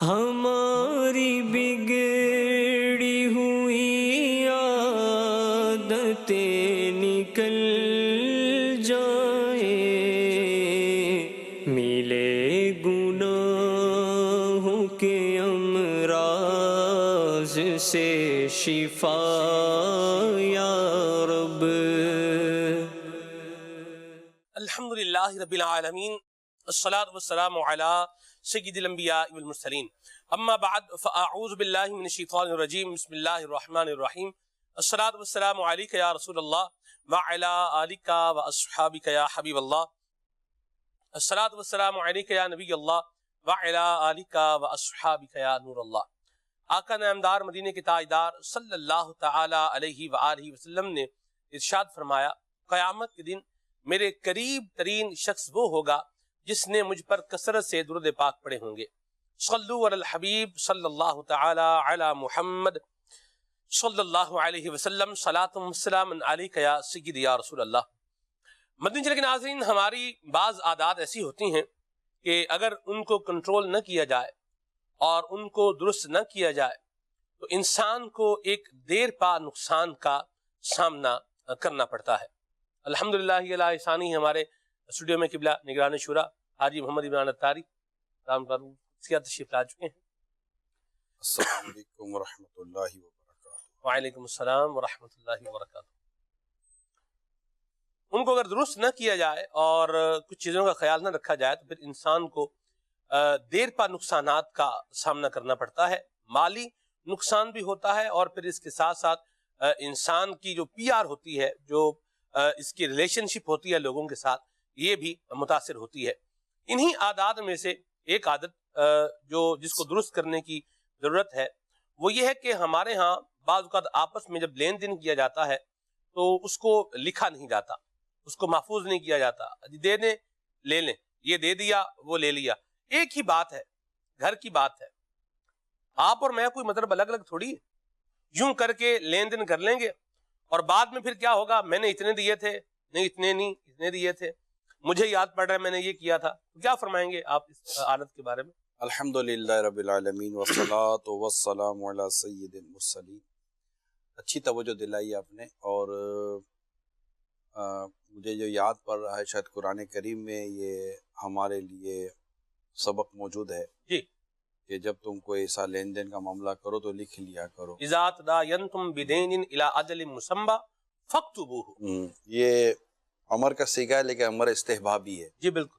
ہماری بگڑی ہوئی عادتیں نکل جائیں، ملے گناہوں کے امراض سے شفا یا رب۔ الحمدللہ رب العالمین، الصلاۃ والسلام علی سید الانبیاء والمرسلین، اما بعد فاعوذ باللہ من الشیطان الرجیم، بسم اللہ الرحمن الرحیم، الصلاۃ والسلام علیک یا رسول اللہ وعلی آلک واصحابک یا حبیب اللہ، الصلاۃ والسلام علیک یا نبی اللہ وعلی آلک واصحابک یا نور اللہ۔ آقا نامدار مدینے کے تاجدار صلی اللہ تعالی علیہ وآلہ وسلم نے ارشاد فرمایا، قیامت کے دن میرے قریب ترین شخص وہ ہوگا جس نے مجھ پر کثرت سے درود پاک پڑھے ہوں گے۔ صلو علی الحبیب صلی اللہ تعالی علی محمد صلی اللہ علیہ وسلم، صلاۃ و سلام علیک یا سید یا رسول اللہ۔ مدنی چینل کے ناظرین، ہماری بعض عادات ایسی ہوتی ہیں کہ اگر ان کو کنٹرول نہ کیا جائے اور ان کو درست نہ کیا جائے تو انسان کو ایک دیر پا نقصان کا سامنا کرنا پڑتا ہے۔ الحمدللہ اللہ احسانی ہمارے اسٹوڈیو میں قبلہ نگران شورا حاجی محمد عمران اتاری رام تشریف لا چکے ہیں۔ السلام علیکم ورحمۃ اللہ وبرکاتہ۔ وعلیکم السلام ورحمۃ اللہ وبرکاتہ۔ ان کو اگر درست نہ کیا جائے اور کچھ چیزوں کا خیال نہ رکھا جائے تو پھر انسان کو دیر پا نقصانات کا سامنا کرنا پڑتا ہے، مالی نقصان بھی ہوتا ہے اور پھر اس کے ساتھ ساتھ انسان کی جو پی آر ہوتی ہے، جو اس کی ریلیشن شپ ہوتی ہے لوگوں کے ساتھ، یہ بھی متاثر ہوتی ہے۔ انہی عادات میں سے ایک عادت جس کو درست کرنے کی ضرورت ہے وہ یہ ہے کہ ہمارے ہاں بعض اوقات آپس میں جب لین دین کیا جاتا ہے تو اس کو لکھا نہیں جاتا، اس کو محفوظ نہیں کیا جاتا، دے دیں لے لیں، یہ دے دیا وہ لے لیا، ایک ہی بات ہے، گھر کی بات ہے۔ آپ اور میں کوئی مطلب الگ الگ تھوڑی ہے، یوں کر کے لین دین کر لیں گے اور بعد میں پھر کیا ہوگا، میں نے اتنے دیے تھے، نہیں اتنے نہیں، اتنے دیے تھے، مجھے یاد پڑ رہا ہے میں نے یہ کیا تھا۔ کیا فرمائیں گے آپ اس عادت کے بارے میں؟ الحمدللہ رب العالمین والصلاۃ والسلام علی سید المرسلین۔ اچھی توجہ دلائی آپ نے، اور مجھے جو یاد پڑ رہا ہے شاید قرآن کریم میں یہ ہمارے لیے سبق موجود ہے جی، کہ جب تم کوئی ایسا لین دین کا معاملہ کرو تو لکھ لیا کرو۔ اذا تداینتم بدین الی اجل مسمی فاکتبوہ۔ یہ امر کا صیغہ ہے لیکن امر استحبابی ہے جی بالکل،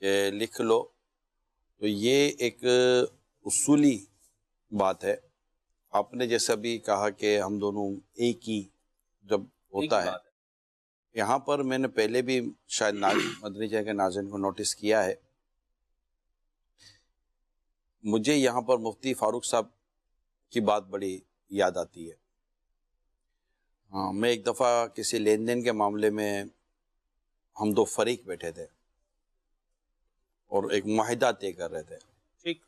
کہ لکھ لو۔ تو یہ ایک اصولی بات ہے۔ آپ نے جیسا بھی کہا کہ ہم دونوں ایک ہی جب ہوتا ہے، یہاں پر میں نے پہلے بھی شاید مدنی چینل کے ناظرین کو نوٹس کیا ہے، مجھے یہاں پر مفتی فاروق صاحب کی بات بڑی یاد آتی ہے۔ ہاں، میں ایک دفعہ کسی لین دین کے معاملے میں ہم دو فریق بیٹھے تھے اور ایک معاہدہ طے کر رہے تھے۔ ٹھیک،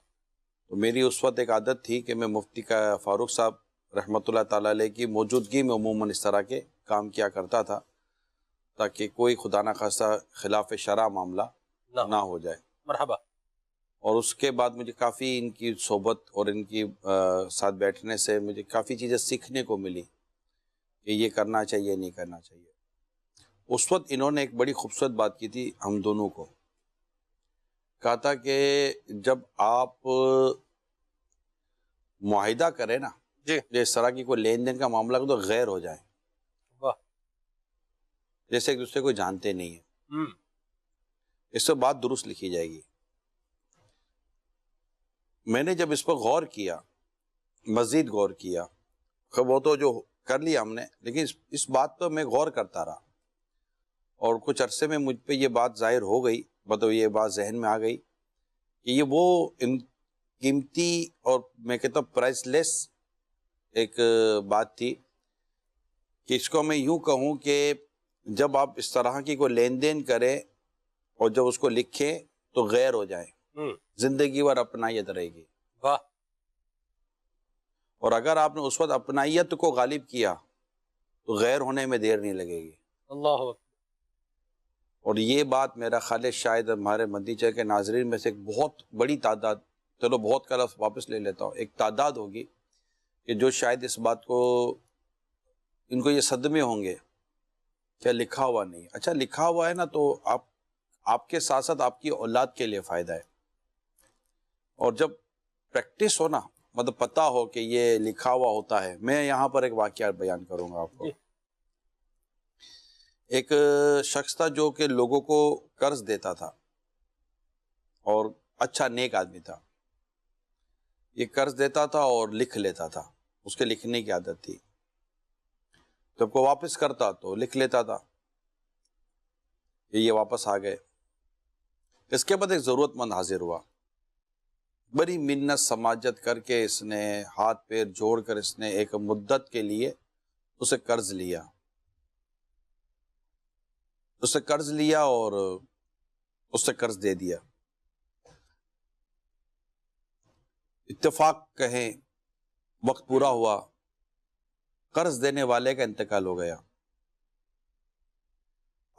تو میری اس وقت ایک عادت تھی کہ میں مفتی کا فاروق صاحب رحمۃ اللہ تعالیٰ علیہ کی موجودگی میں عموماً اس طرح کے کام کیا کرتا تھا تاکہ کوئی خدا نخواستہ خلاف شرع معاملہ نہ ہو جائے۔ مرحبا۔ اور اس کے بعد مجھے کافی ان کی صحبت اور ان کی ساتھ بیٹھنے سے مجھے کافی چیزیں سیکھنے کو ملی کہ یہ کرنا چاہیے نہیں کرنا چاہیے۔ اس وقت انہوں نے ایک بڑی خوبصورت بات کی تھی ہم دونوں کو، کہا تھا کہ جب آپ معاہدہ کریں نا، جی، اس طرح کی کوئی لین دین کا معاملہ ہو تو غیر ہو جائیں، واہ، جیسے ایک دوسرے کو جانتے نہیں ہیں، اس سے بات درست لکھی جائے گی۔ میں نے جب اس پر غور کیا، مزید غور کیا، وہ تو جو کر لیا ہم نے، لیکن اس بات پر میں غور کرتا رہا اور کچھ عرصے میں مجھ پہ یہ بات ظاہر ہو گئی، مطلب یہ بات ذہن میں آ گئی کہ یہ وہ قیمتی اور میں کہتا ہوں پرائس لیس ایک بات تھی کہ اس کو میں یوں کہوں کہ جب آپ اس طرح کی کوئی لین دین کریں اور جب اس کو لکھیں تو غیر ہو جائیں، زندگی بھر اپنائیت رہے گی۔ واہ، اور اگر آپ نے اس وقت اپنائیت کو غالب کیا تو غیر ہونے میں دیر نہیں لگے گی۔ اللہ اکبر۔ اور یہ بات میرا خیال ہے شاید ہمارے مدنی چینل کے ناظرین میں سے ایک بہت بڑی تعداد چلو بہت کا لفظ واپس لے لیتا ہوں، ایک تعداد ہوگی کہ جو شاید اس بات کو، ان کو یہ صدمے ہوں گے کیا لکھا ہوا نہیں. اچھا لکھا ہوا ہے نا تو آپ کے ساتھ ساتھ آپ کی اولاد کے لیے فائدہ ہے. اور جب پریکٹس ہو نا، مطلب پتہ ہو کہ یہ لکھا ہوا ہوتا ہے. میں یہاں پر ایک واقعہ بیان کروں گا آپ کو. ایک شخص تھا جو کہ لوگوں کو قرض دیتا تھا اور اچھا نیک آدمی تھا. یہ قرض دیتا تھا اور لکھ لیتا تھا، اس کے لکھنے کی عادت تھی. جب کو واپس کرتا تو لکھ لیتا تھا کہ یہ واپس آ گئے. اس کے بعد ایک ضرورت مند حاضر ہوا، بڑی منت سماجت کر کے اس نے ہاتھ پیر جوڑ کر اس نے ایک مدت کے لیے اسے قرض لیا. اسے قرض لیا اور اسے قرض دے دیا. اتفاق کہیں وقت پورا ہوا، قرض دینے والے کا انتقال ہو گیا.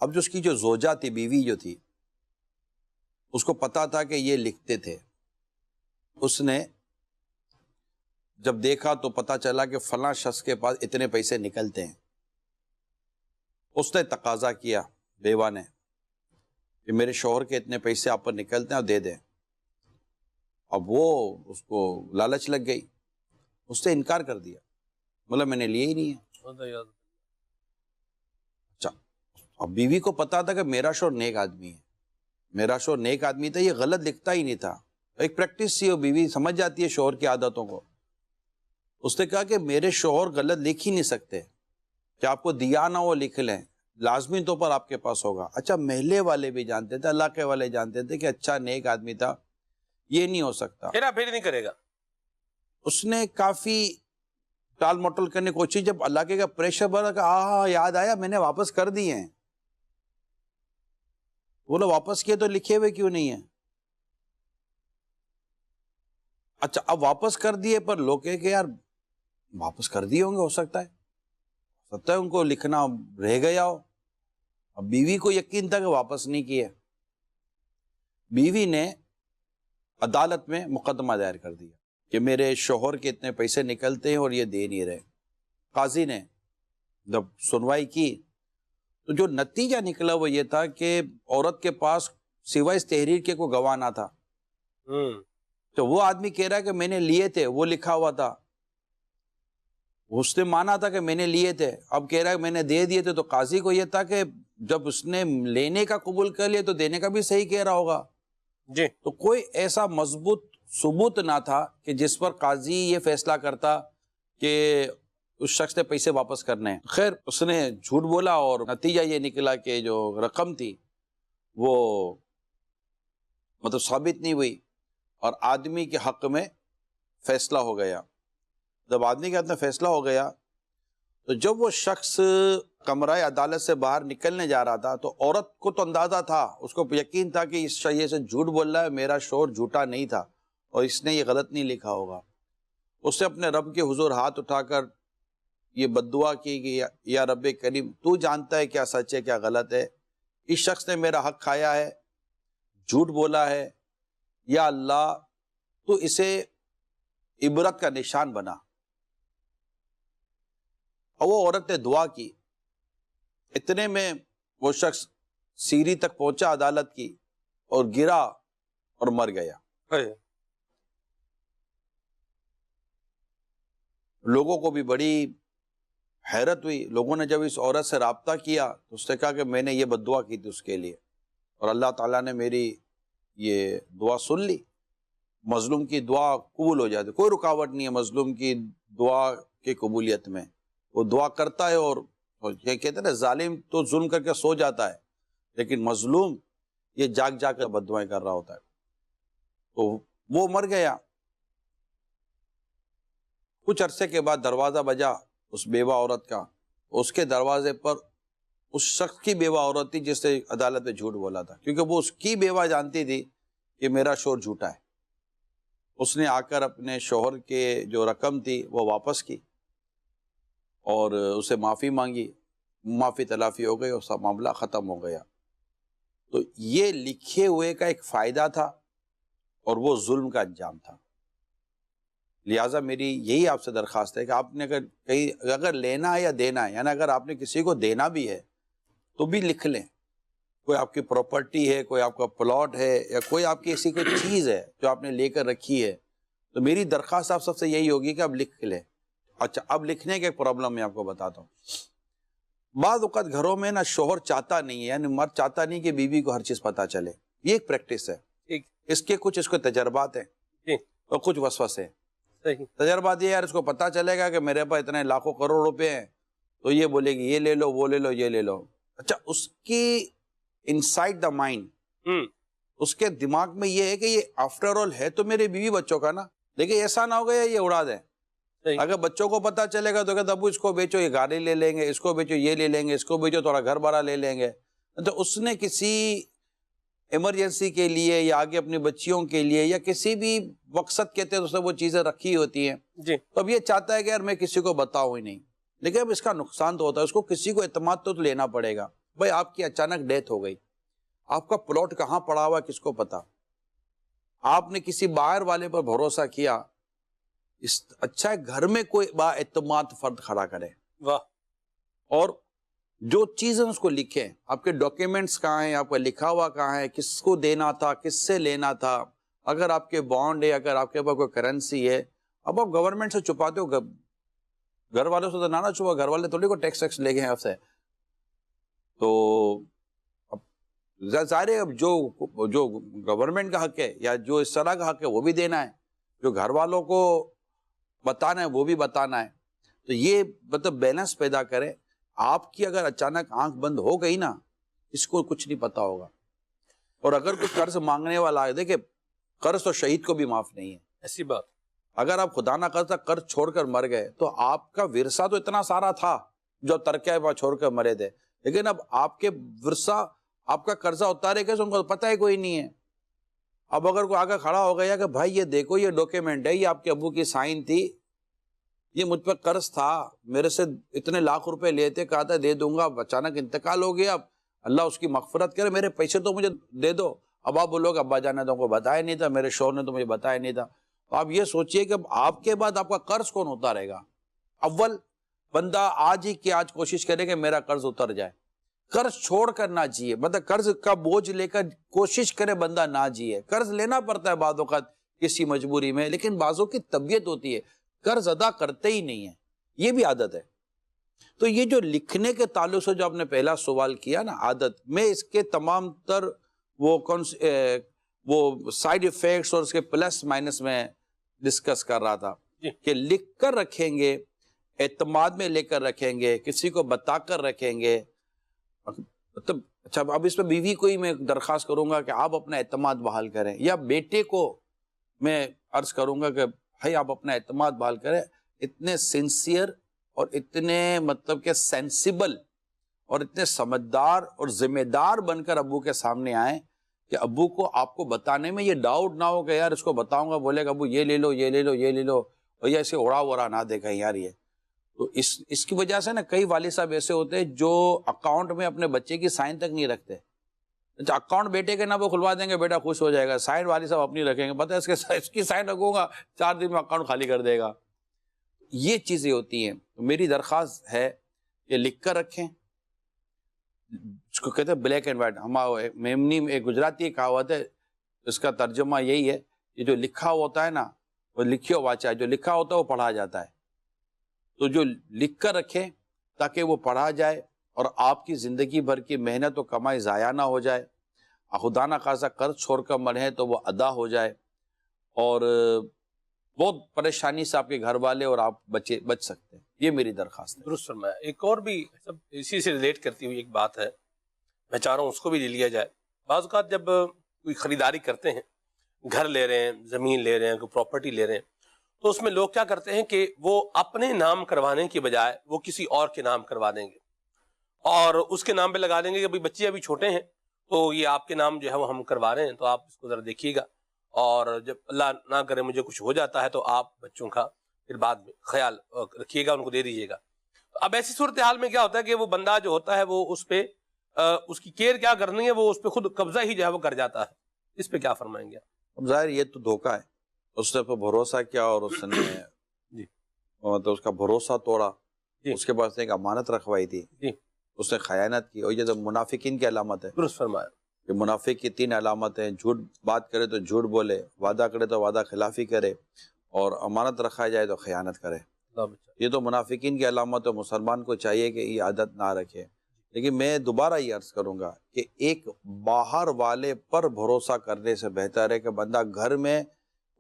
اب جو اس کی جو زوجہ تھی، بیوی جو تھی، اس کو پتا تھا کہ یہ لکھتے تھے. اس نے جب دیکھا تو پتا چلا کہ فلاں شخص کے پاس اتنے پیسے نکلتے ہیں. اس نے تقاضا کیا بیوہ نے کہ میرے شوہر کے اتنے پیسے آپ پر نکلتے ہیں اور دے دیں. اب وہ اس کو لالچ لگ گئی، اس نے انکار کر دیا، بولا میں نے لیے ہی نہیں ہے. اچھا اب بیوی کو پتا تھا کہ میرا شوہر نیک آدمی ہے، میرا شوہر نیک آدمی تھا، یہ غلط لکھتا ہی نہیں تھا. ایک پریکٹس سی ہو، بیوی سمجھ جاتی ہے شوہر کی عادتوں کو. اس نے کہا کہ میرے شوہر غلط لکھ ہی نہیں سکتے، کہ آپ کو دیا نہ وہ لکھ لیں، لازمی طور پر آپ کے پاس ہوگا. اچھا محلے والے بھی جانتے تھے، علاقے والے جانتے تھے کہ اچھا نیک آدمی تھا، یہ نہیں ہو سکتا. پھر آپ نہیں کرے گا. اس نے کافی ٹال مٹول کرنے کی کوشش، جب علاقے کا پریشر بڑھا کہ ہاں یاد آیا میں نے واپس کر دیے ہیں. بولو واپس کیے تو لکھے ہوئے کیوں نہیں ہیں؟ اچھا اب واپس کر دیے پر لوگ کہ یار واپس کر دیے ہوں گے، ہو سکتا ہے ان کو لکھنا رہ گیا ہو. اب بیوی کو یقین تھا کہ واپس نہیں کیے. بیوی نے عدالت میں مقدمہ دائر کر دیا کہ میرے شوہر کے اتنے پیسے نکلتے ہیں اور یہ دے نہیں رہے. قاضی نے جب سنوائی کی تو جو نتیجہ نکلا وہ یہ تھا کہ عورت کے پاس سوائے اس تحریر کے کوئی گواہ نہ تھا. تو وہ آدمی کہہ رہا ہے کہ میں نے لیے تھے، وہ لکھا ہوا تھا، اس نے مانا تھا کہ میں نے لیے تھے، اب کہہ رہا ہے میں نے دے دیے تھے. تو قاضی کو یہ تھا کہ جب اس نے لینے کا قبول کر لیا تو دینے کا بھی صحیح کہہ رہا ہوگا. جی. تو کوئی ایسا مضبوط ثبوت نہ تھا کہ جس پر قاضی یہ فیصلہ کرتا کہ اس شخص نے پیسے واپس کرنے ہیں. خیر اس نے جھوٹ بولا اور نتیجہ یہ نکلا کہ جو رقم تھی وہ مطلب ثابت نہیں ہوئی اور آدمی کے حق میں فیصلہ ہو گیا. جب آدمی کے حق میں فیصلہ ہو گیا تو جب وہ شخص کمرہ عدالت سے باہر نکلنے جا رہا تھا تو عورت کو تو اندازہ تھا، اس کو یقین تھا کہ اس شیء سے جھوٹ بول رہا ہے، میرا شوہر جھوٹا نہیں تھا اور اس نے یہ غلط نہیں لکھا ہوگا. اس نے اپنے رب کے حضور ہاتھ اٹھا کر یہ بد دعا کی کہ یا رب کریم تو جانتا ہے کیا سچ ہے کیا غلط ہے، اس شخص نے میرا حق کھایا ہے، جھوٹ بولا ہے، یا اللہ تو اسے عبرت کا نشان بنا. اور وہ عورت نے دعا کی. اتنے میں وہ شخص سیڑھی تک پہنچا عدالت کی اور گرا اور مر گیا. لوگوں کو بھی بڑی حیرت ہوئی. لوگوں نے جب اس عورت سے رابطہ کیا تو اس نے کہا کہ میں نے یہ بد دعا کی تھی اس کے لیے اور اللہ تعالیٰ نے میری یہ دعا سن لی. مظلوم کی دعا قبول ہو جاتی، کوئی رکاوٹ نہیں ہے مظلوم کی دعا کی قبولیت میں. وہ دعا کرتا ہے اور یہ کہتے ہیں نا ظالم تو ظلم کر کے سو جاتا ہے لیکن مظلوم یہ جاگ جاگ کر بد دعائیں کر رہا ہوتا ہے. تو وہ مر گیا. کچھ عرصے کے بعد دروازہ بجا اس بیوہ عورت کا. اس کے دروازے پر اس شخص کی بیوہ عورت تھی جس نے عدالت میں جھوٹ بولا تھا، کیونکہ وہ اس کی بیوہ جانتی تھی کہ میرا شوہر جھوٹا ہے. اس نے آ کر اپنے شوہر کے جو رقم تھی وہ واپس کی اور اسے معافی مانگی. معافی تلافی ہو گئی اور سب معاملہ ختم ہو گیا. تو یہ لکھے ہوئے کا ایک فائدہ تھا اور وہ ظلم کا انجام تھا. لہٰذا میری یہی آپ سے درخواست ہے کہ آپ نے اگر لینا ہے یا دینا ہے، یعنی اگر آپ نے کسی کو دینا بھی ہے تو بھی لکھ لیں. کوئی آپ کی پراپرٹی ہے، کوئی آپ کا پلاٹ ہے، یا کوئی آپ کی ایسی کوئی چیز ہے جو آپ نے لے کر رکھی ہے، تو میری درخواست آپ سب سے یہی ہوگی کہ آپ لکھ لیں. اچھا، اب لکھنے کے ایک پرابلم میں آپ کو بتاتا ہوں. بعض اوقات گھروں میں نا شوہر چاہتا نہیں ہے، یعنی مرد چاہتا نہیں کہ بیوی کو ہر چیز پتہ چلے. یہ ایک پریکٹس ہے. اس کے کچھ تجربات ہیں اور کچھ وسوسے ہیں. تجربات یہ یار اس کو پتہ چلے گا کہ میرے پاس اتنے لاکھوں کروڑ روپے ہیں تو یہ بولے گی یہ لے لو، وہ لے لو، یہ لے لو. اچھا، اس کی انسائڈ دا مائنڈ، اس کے دماغ میں یہ ہے کہ یہ آفٹر آل ہے تو میرے بیوی بچوں کا نا، لیکن ایسا نہ ہو گیا یہ اڑا دیں. اگر بچوں کو پتہ چلے گا تو کہتا ابو اس کو بیچو، یہ گاڑی لے لیں گے، اس کو بیچو یہ لے لیں گے، اس کو بیچو تھوڑا گھر بھرا لے لیں گے. تو اس نے کسی ایمرجنسی کے لیے یا آگے اپنی بچیوں کے لیے یا کسی بھی مقصد کے تحت اس نے وہ چیزیں رکھی ہوتی ہیں. تو اب یہ چاہتا ہے کہ یار میں کسی کو بتاؤں ہی نہیں. لیکن اب اس کا نقصان تو ہوتا ہے، اس کو کسی کو اعتماد تو لینا پڑے گا. بھائی آپ کی اچانک ڈیتھ ہو گئی، آپ کا پلاٹ کہاں پڑا ہوا کس کو پتا، آپ نے کسی باہر والے پر بھروسہ کیا. اچھا ہے گھر میں کوئی با اعتماد فرد کھڑا کرے، اور جو چیزیں اس کو لکھیں. آپ کے ڈاکیومنٹس کہاں ہیں، آپ کا لکھا ہوا کہاں ہے، کس کو دینا تھا، کس سے لینا تھا. اگر آپ کے بانڈ ہے، اگر آپ کے پاس کوئی کرنسی ہے. اب آپ گورنمنٹ سے چھپاتے ہو، گھر والوں سے تو نہ چھپا، گھر والے تھوڑی کو ٹیکس ویکس لے گئے آپ سے. تو ظاہر ہے اب جو گورنمنٹ کا حق ہے یا جو اس طرح کا حق ہے وہ بھی دینا ہے، جو گھر والوں کو بتانا ہے وہ بھی بتانا ہے. تو یہ مطلب بیلنس پیدا کرے. آپ کی اگر اچانک آنکھ بند ہو گئی نا، اس کو کچھ نہیں پتا ہوگا. اور اگر کوئی قرض مانگنے والا ہے، دیکھیں قرض تو شہید کو بھی معاف نہیں ہے، ایسی بات. اگر آپ خدا نہ خواستہ قرض چھوڑ کر مر گئے تو آپ کا ورثہ تو اتنا سارا تھا جو ترکہ پا چھوڑ کر مرے تھے، لیکن اب آپ کے ورثہ آپ کا قرضہ اتارے گا، ان کو پتہ ہی کوئی نہیں ہے. اب اگر کوئی آگے کھڑا ہو گیا کہ بھائی یہ دیکھو یہ ڈاکیومنٹ ہے، یہ آپ کے ابو کی سائن تھی، یہ مجھ پہ قرض تھا، میرے سے اتنے لاکھ روپے لیتے، کہا تھا دے دوں گا، اچانک انتقال ہو گیا، اب اللہ اس کی مغفرت کرے، میرے پیسے تو مجھے دے دو. اب آپ بولو کہ ابا جان نے تو کو بتایا نہیں تھا، میرے شوہر نے تو مجھے بتایا نہیں تھا. تو آپ یہ سوچئے کہ اب آپ کے بعد آپ کا قرض کون اتارے گا؟ اول بندہ آج ہی کہ آج کوشش کرے کہ میرا قرض اتر جائے. قرض چھوڑ کر نہ جیے، مطلب قرض کا بوجھ لے کر کوشش کرے بندہ نہ جیے. قرض لینا پڑتا ہے بعض اوقات کسی مجبوری میں، لیکن بعضوں کی طبیعت ہوتی ہے قرض ادا کرتے ہی نہیں ہے، یہ بھی عادت ہے. تو یہ جو لکھنے کے تعلق سے جو آپ نے پہلا سوال کیا نا، عادت میں اس کے تمام تر وہ سائیڈ ایفیکٹس اور اس کے پلس مائنس میں ڈسکس کر رہا تھا کہ لکھ کر رکھیں گے، اعتماد میں لے کر رکھیں گے، کسی کو بتا کر رکھیں گے. مطلب اچھا اب اس پہ بیوی کو ہی میں درخواست کروں گا کہ آپ اپنا اعتماد بحال کریں، یا بیٹے کو میں عرض کروں گا کہ بھائی آپ اپنا اعتماد بحال کریں. اتنے سنسیئر اور اتنے مطلب کہ سینسیبل اور اتنے سمجھدار اور ذمہ دار بن کر ابو کے سامنے آئیں کہ ابو کو آپ کو بتانے میں یہ ڈاؤٹ نہ ہو کہ یار اس کو بتاؤں گا بولے گا ابو یہ لے لو یہ لے لو یہ لے لو، اور یہ ایسے اڑا وڑا نہ دیکھیں یار. یہ تو اس کی وجہ سے نا کئی والد صاحب ایسے ہوتے ہیں جو اکاؤنٹ میں اپنے بچے کی سائن تک نہیں رکھتے. اچھا اکاؤنٹ بیٹے کے نا وہ کھلوا دیں گے، بیٹا خوش ہو جائے گا، سائن والد صاحب اپنی رکھیں گے، پتہ ہے اس کی سائن رکھوں گا 4 دن میں اکاؤنٹ خالی کر دے گا. یہ چیزیں ہوتی ہیں. تو میری درخواست ہے کہ لکھ کر رکھیں. اس کو کہتے ہیں بلیک اینڈ وائٹ. ہمارے میمنی میں ایک گجراتی کہاوت ہے، اس کا ترجمہ یہی ہے کہ جو لکھا ہوتا ہے نا وہ لکھیو واچا ہے، جو لکھا ہوتا ہے وہ پڑھا جاتا ہے. تو جو لکھ کر رکھیں تاکہ وہ پڑھا جائے اور آپ کی زندگی بھر کی محنت و کمائی ضائع نہ ہو جائے. خدا نہ خاصا قرض چھوڑ کر مرے تو وہ ادا ہو جائے، اور بہت پریشانی سے آپ کے گھر والے اور آپ بچ سکتے ہیں. یہ میری درخواست ہے. درست فرمایا. ایک اور بھی اسی سے ریلیٹ کرتی ہوئی ایک بات ہے، میں چاہ رہا ہوں اس کو بھی لے لیا جائے. بعض اوقات جب کوئی خریداری کرتے ہیں، گھر لے رہے ہیں، زمین لے رہے ہیں، کوئی پراپرٹی لے رہے ہیں، تو اس میں لوگ کیا کرتے ہیں کہ وہ اپنے نام کروانے کی بجائے وہ کسی اور کے نام کروا دیں گے، اور اس کے نام پہ لگا دیں گے کہ بچے ابھی چھوٹے ہیں تو یہ آپ کے نام جو ہے وہ ہم کروا رہے ہیں، تو آپ اس کو ذرا دیکھیے گا، اور جب اللہ نہ کرے مجھے کچھ ہو جاتا ہے تو آپ بچوں کا پھر بعد میں خیال رکھیے گا، ان کو دے دیجیے گا. اب ایسی صورتحال میں کیا ہوتا ہے کہ وہ بندہ جو ہوتا ہے وہ اس پہ اس کی کیئر کیا کرنی ہے، وہ اس پہ خود قبضہ ہی جو ہے وہ کر جاتا ہے. اس پہ کیا فرمائیں گے؟ اب ظاہر یہ تو دھوکہ ہے، اس نے پہ بھروسہ کیا اور اس نے جی مطلب اس کا بھروسہ توڑا، جی اس کے بعد ایک امانت رکھوائی تھی، جی اس نے خیانت کی، اور یہ تو منافقین کی علامت ہے درست فرمایا. کہ منافق کی 3 علامت ہیں: جھوٹ بات کرے تو جھوٹ بولے، وعدہ کرے تو وعدہ خلافی کرے، اور امانت رکھا جائے تو خیانت کرے. اللہ بچا. یہ تو منافقین کی علامت ہے. مسلمان کو چاہیے کہ یہ عادت نہ رکھے. لیکن میں دوبارہ یہ عرض کروں گا کہ ایک باہر والے پر بھروسہ کرنے سے بہتر ہے کہ بندہ گھر میں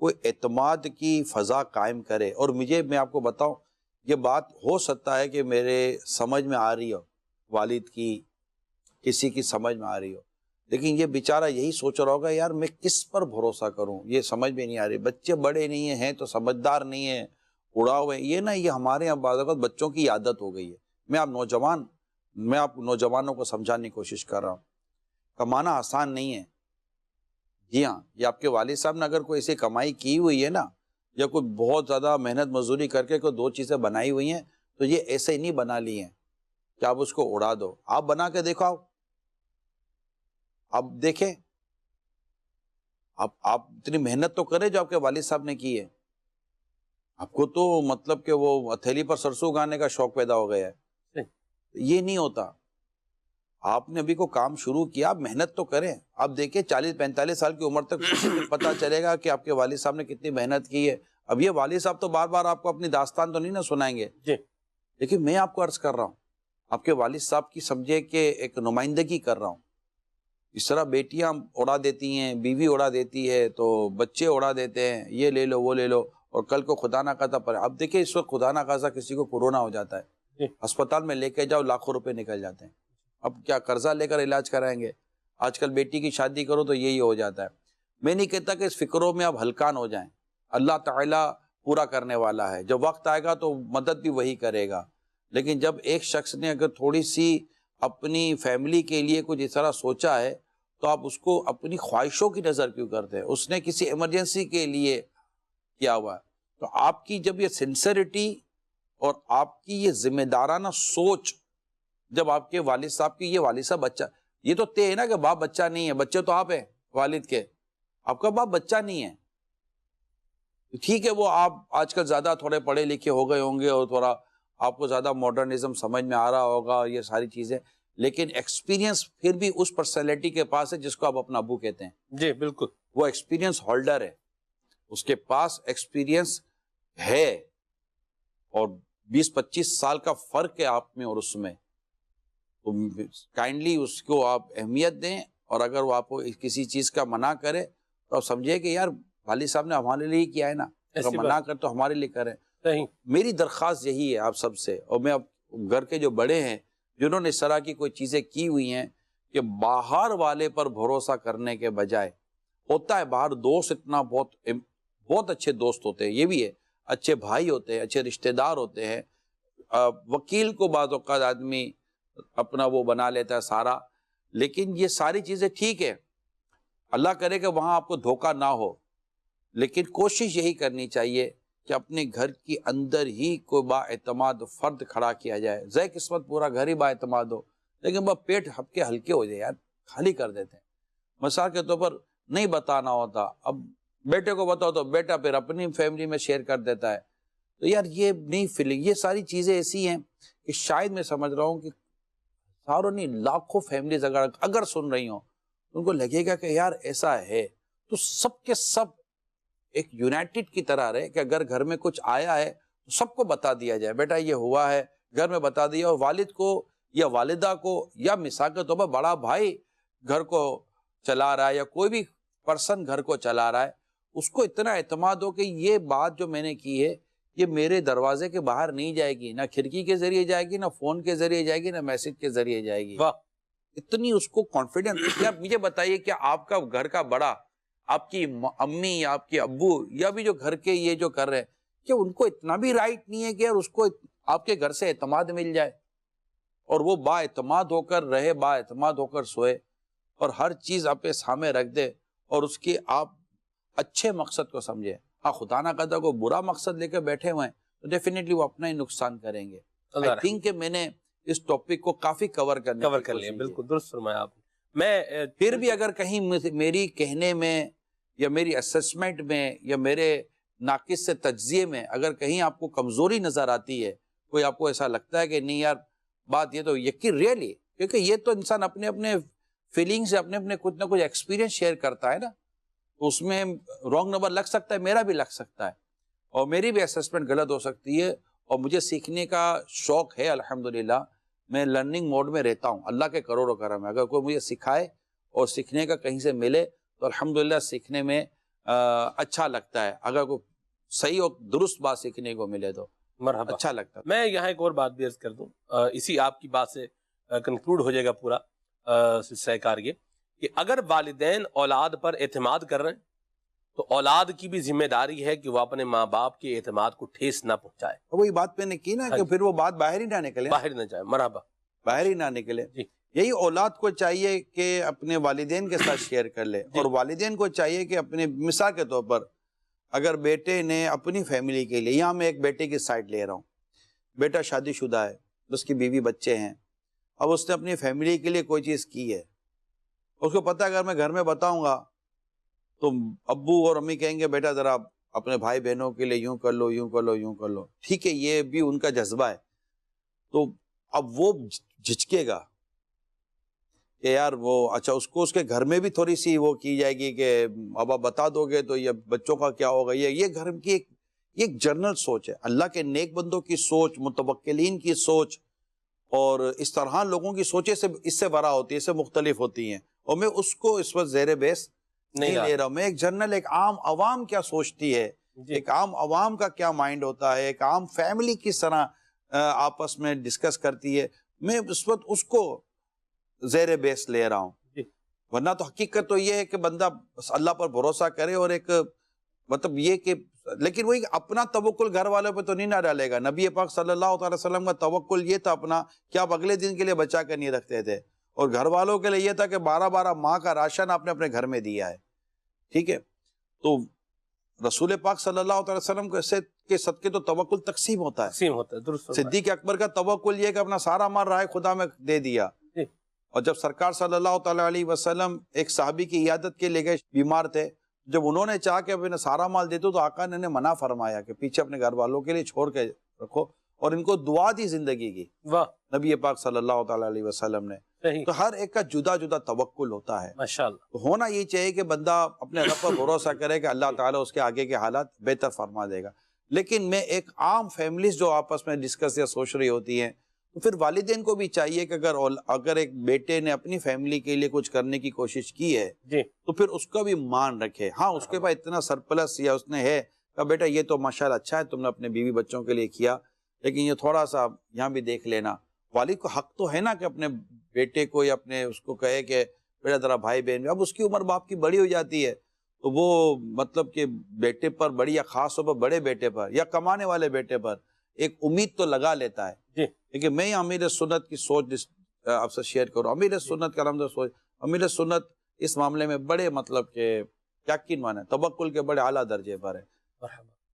کوئی اعتماد کی فضا قائم کرے. اور میں آپ کو بتاؤں، یہ بات ہو سکتا ہے کہ میرے سمجھ میں آ رہی ہو، والد کی کسی کی سمجھ میں آ رہی ہو، لیکن یہ بیچارہ یہی سوچ رہا ہوگا یار میں کس پر بھروسہ کروں، یہ سمجھ میں نہیں آ رہی. بچے بڑے نہیں ہیں تو سمجھدار نہیں ہیں، اڑا ہوئے یہ نا، یہ ہمارے یہاں بعض اوقات بچوں کی عادت ہو گئی ہے. میں آپ نوجوانوں کو سمجھانے کی کوشش کر رہا ہوں، کمانا آسان نہیں ہے. جی ہاں، یہ آپ کے والد صاحب نے اگر کوئی ایسی کمائی کی ہوئی ہے نا، یا کوئی بہت زیادہ محنت مزدوری کر کے کوئی 2 چیزیں بنائی ہوئی ہیں، تو یہ ایسے ہی نہیں بنا لی ہیں کہ آپ اس کو اڑا دو. آپ بنا کے دیکھو، آپ دیکھیں، آپ اتنی محنت تو کریں جو آپ کے والد صاحب نے کی ہے. آپ کو تو مطلب کہ وہ ہتھیلی پر سرسوں گانے کا شوق پیدا ہو گیا ہے. یہ نہیں ہوتا. آپ نے ابھی کو کام شروع کیا، آپ محنت تو کریں. آپ دیکھیں 40-45 سال کی عمر تک پتہ چلے گا کہ آپ کے والد صاحب نے کتنی محنت کی ہے. اب یہ والد صاحب تو بار بار آپ کو اپنی داستان تو نہیں نہ سنائیں گے، لیکن میں آپ کو عرض کر رہا ہوں، آپ کے والد صاحب کی سمجھے کہ ایک نمائندگی کر رہا ہوں. اس طرح بیٹیاں اڑا دیتی ہیں، بیوی اڑا دیتی ہے، تو بچے اڑا دیتے ہیں، یہ لے لو وہ لے لو، اور کل کو خدا نہ خواستہ پر. اب دیکھیں اس وقت خدا نہ خواستہ کسی کو کورونا ہو جاتا ہے، ہسپتال میں لے کے جاؤ لاکھوں روپے نکل جاتے ہیں. اب کیا قرضہ لے کر علاج کرائیں گے؟ آج کل بیٹی کی شادی کرو تو یہی ہو جاتا ہے. میں نہیں کہتا کہ اس فکروں میں اب ہلکان ہو جائیں، اللہ تعالیٰ پورا کرنے والا ہے، جب وقت آئے گا تو مدد بھی وہی کرے گا. لیکن جب ایک شخص نے اگر تھوڑی سی اپنی فیملی کے لیے کچھ اس طرح سوچا ہے، تو آپ اس کو اپنی خواہشوں کی نظر کیوں کرتے ہیں؟ اس نے کسی ایمرجنسی کے لیے کیا ہوا ہے. تو آپ کی جب یہ سنسیریٹی اور آپ کی یہ ذمہ دارانہ سوچ، جب آپ کے والد صاحب کی، یہ والد صاحب بچہ، یہ تو طے ہے نا کہ باپ بچہ نہیں ہے، بچے تو آپ ہیں والد کے، آپ کا باپ بچہ نہیں ہے. ٹھیک ہے وہ آپ آج کل زیادہ تھوڑے پڑھے لکھے ہو گئے ہوں گے اور تھوڑا آپ کو زیادہ ماڈرنزم سمجھ میں آ رہا ہوگا، یہ ساری چیزیں، لیکن ایکسپیرینس پھر بھی اس پرسنالٹی کے پاس ہے جس کو آپ اپنا ابو کہتے ہیں. جی بالکل. وہ ایکسپیرینس ہولڈر ہے، اس کے پاس ایکسپیرینس ہے، اور 20-25 سال کا فرق ہے آپ میں اور اس میں. تو کائنڈلی اس کو آپ اہمیت دیں، اور اگر وہ آپ کو کسی چیز کا منع کرے تو آپ سمجھے کہ یار والد صاحب نے ہمارے لیے کیا ہے نا، اگر منع کر تو ہمارے لیے کریں. میری درخواست یہی ہے آپ سب سے، اور میں اب گھر کے جو بڑے ہیں جنہوں نے اس طرح کی کوئی چیزیں کی ہوئی ہیں، کہ باہر والے پر بھروسہ کرنے کے بجائے، ہوتا ہے باہر دوست اتنا بہت اچھے دوست ہوتے ہیں، یہ بھی ہے، اچھے بھائی ہوتے ہیں، اچھے رشتہ دار ہوتے ہیں، وکیل کو بعض اوقات آدمی اپنا وہ بنا لیتا ہے سارا. لیکن یہ ساری چیزیں ٹھیک ہے، اللہ کرے کہ وہاں آپ کو دھوکہ نہ ہو، لیکن کوشش یہی کرنی چاہیے کہ اپنے گھر کی اندر ہی کوئی با اعتماد فرد کھڑا کیا جائے. زے قسمت پورا گھر ہی با اعتماد ہو، لیکن وہ پیٹ ہپکے ہلکے ہو جائے، یار خالی کر دیتے ہیں. مثال کے طور پر نہیں بتانا ہوتا، اب بیٹے کو بتاؤ تو بیٹا پھر اپنی فیملی میں شیئر کر دیتا ہے. تو یار یہ نہیں فیلنگ، یہ ساری چیزیں ایسی ہیں کہ شاید میں سمجھ رہا ہوں کہ ساروں نہیں لاکھوں فیملیز اگر سن رہی ہوں، ان کو لگے گا کہ یار ایسا ہے، تو سب کے سب ایک یونائٹڈ کی طرح رہے کہ اگر گھر میں کچھ آیا ہے تو سب کو بتا دیا جائے، بیٹا یہ ہوا ہے، گھر میں بتا دیا. اور والد کو یا والدہ کو، یا مثال کے طور پر بڑا بھائی گھر کو چلا رہا ہے، یا کوئی بھی پرسن گھر کو چلا رہا ہے، اس کو اتنا اعتماد ہو کہ یہ بات جو میں نے کی ہے یہ میرے دروازے کے باہر نہیں جائے گی، نہ کھڑکی کے ذریعے جائے گی، نہ فون کے ذریعے جائے گی، نہ میسج کے ذریعے جائے گی. اتنی اس کو کانفیڈنس. کیا مجھے بتائیے کہ آپ کا گھر کا بڑا، آپ کی امی یا آپ کے ابو یا بھی جو گھر کے یہ جو کر رہے ہیں، کہ ان کو اتنا بھی رائٹ نہیں ہے کہ یار اس کو آپ کے گھر سے اعتماد مل جائے، اور وہ با اعتماد ہو کر رہے، با اعتماد ہو کر سوئے، اور ہر چیز آپ کے سامنے رکھ دے، اور اس کی آپ اچھے مقصد کو سمجھے. ہاں خدا نہ خواستہ کو برا مقصد لے کے بیٹھے ہوئے ہیں تو ڈیفینیٹلی وہ اپنا ہی نقصان کریں گے. I think کہ میں نے اس ٹاپک کو کافی کور کر لیا. بالکل درست فرمایا آپ. میں پھر بھی اگر کہیں میری کہنے میں یا میری اسسمنٹ میں یا میرے ناقص سے تجزیے میں اگر کہیں آپ کو کمزوری نظر آتی ہے، کوئی آپ کو ایسا لگتا ہے کہ نہیں یار بات یہ تو یقین ریئلی، کیونکہ یہ تو انسان اپنے اپنے فیلنگ سے اپنے اپنے کچھ نہ کچھ ایکسپیرینس شیئر کرتا ہے نا، تو اس میں رانگ نمبر لگ سکتا ہے، میرا بھی لگ سکتا ہے اور میری بھی اسسمنٹ غلط ہو سکتی ہے، اور مجھے سیکھنے کا شوق ہے الحمدللہ، میں لرننگ موڈ میں رہتا ہوں اللہ کے کروڑوں کرم ہے، اگر کوئی مجھے سکھائے اور سیکھنے کا کہیں سے ملے تو الحمدللہ سیکھنے میں اچھا لگتا ہے، اگر کوئی صحیح اور درست بات سیکھنے کو ملے تو مرحبا. اچھا لگتا ہے۔ میں یہاں ایک اور بات بھی عرض کر دوں، اسی آپ کی بات سے کنکلوڈ ہو جائے گا پورا سلسلہ کار یہ کہ اگر والدین اولاد پر اعتماد کر رہے ہیں تو اولاد کی بھی ذمہ داری ہے کہ وہ اپنے ماں باپ کے اعتماد کو ٹھیس نہ پہنچائے، وہی بات میں نے کی نا کہ پھر وہ بات باہر ہی نہ نکلے، باہر نہ جائے۔ مرحبا. باہر ہی نہ نکلے۔ جی. یہی اولاد کو چاہیے کہ اپنے والدین کے ساتھ شیئر کر لے، اور والدین کو چاہیے کہ اپنے مثال کے طور پر اگر بیٹے نے اپنی فیملی کے لیے، یہاں میں ایک بیٹے کی سائڈ لے رہا ہوں، بیٹا شادی شدہ ہے، اس کی بیوی بچے ہیں، اب اس نے اپنی فیملی کے لیے کوئی چیز کی ہے، اس کو پتہ ہے اگر میں گھر میں بتاؤں گا تو ابو اور امی کہیں گے بیٹا ذرا اپنے بھائی بہنوں کے لیے یوں کر لو، یوں کر لو، یوں کر لو، ٹھیک ہے یہ بھی ان کا جذبہ ہے، تو اب وہ جھجکے گا کہ یار وہ اچھا اس کے گھر میں بھی تھوڑی سی وہ کی جائے گی کہ اب آپ بتا دو گے تو یہ بچوں کا کیا ہوگا، یہ گھر کی ایک جنرل سوچ ہے، اللہ کے نیک بندوں کی سوچ، متوکلین کی سوچ، اور اس طرح لوگوں کی سوچیں سے اس سے برا ہوتی ہے، اس سے مختلف ہوتی ہیں، اور میں اس کو اس وقت زیر بحث نہیں لے رہا ہوں، میں ایک جنرل، ایک عام عوام کیا سوچتی ہے، ایک عام عوام کا کیا مائنڈ ہوتا ہے، ایک عام فیملی کس طرح آپس میں ڈسکس کرتی ہے، میں اس وقت اس کو زیر بیس لے رہا ہوں، ورنہ تو حقیقت تو یہ ہے کہ بندہ اللہ پر بھروسہ کرے، اور ایک مطلب یہ کہ لیکن وہی اپنا توکل گھر والوں پہ تو نہیں نہ ڈالے گا۔ نبی پاک صلی اللہ تعالی وسلم کا توکل یہ تھا اپنا کہ آپ اگلے دن کے لیے بچا کر نہیں رکھتے تھے، اور گھر والوں کے لیے یہ تھا کہ 12 ماہ کا راشن آپ نے اپنے گھر میں دیا ہے، ٹھیک ہے۔ تو رسول پاک صلی اللہ علیہ وسلم کے صدقے تو توکل تقسیم ہوتا ہے، درست۔ صدیق اکبر کا توکل یہ کہ اپنا سارا مال راہ خدا میں دے دیا، اور جب سرکار صلی اللہ تعالیٰ علیہ وسلم ایک صحابی کی عیادت کے لے گئے، بیمار تھے، جب انہوں نے چاہا کہ اپنا سارا مال دے دو تو آقا نے منع فرمایا کہ پیچھے اپنے گھر والوں کے لیے چھوڑ کے رکھو، اور ان کو دعا دی زندگی کی نبی پاک صلی اللہ تعالیٰ علیہ وسلم نے۔ تو ہر ایک کا جدا جدا توکل ہوتا ہے، ماشاءاللہ۔ تو ہونا یہ چاہیے کہ بندہ اپنے رب پر بھروسہ کرے کہ اللہ تعالیٰ اس کے آگے کے حالات بہتر فرما دے گا۔ لیکن میں ایک عام فیملیز جو آپس میں ڈسکس یا سوچ رہی ہوتی ہیں، تو پھر والدین کو بھی چاہیے کہ اگر ایک بیٹے نے اپنی فیملی کے لیے کچھ کرنے کی کوشش کی ہے تو پھر اس کا بھی مان رکھے۔ ہاں اس کے پاس اتنا سرپلس یا اس نے ہے کہ بیٹا یہ تو ماشاءاللہ اچھا ہے تم نے اپنے بیوی بچوں کے لیے کیا، لیکن یہ تھوڑا سا یہاں بھی دیکھ لینا۔ والد کو حق تو ہے نا کہ اپنے بیٹے کو یا اپنے اس کو کہے کہ بیٹا ذرا بھائی بہن، اب اس کی عمر باپ کی بڑی ہو جاتی ہے تو وہ مطلب کہ بیٹے پر بڑی، یا خاص طور پر بڑے بیٹے پر یا کمانے والے بیٹے پر ایک امید تو لگا لیتا ہے۔ لیکن میں امیر سنت کی سوچ آپ سے شیئر کروں، امیر سنت کا الحمدللہ سوچ، امیر سنت اس معاملے میں بڑے مطلب کہ یقین مانے توکل کے بڑے اعلیٰ درجے پر ہے۔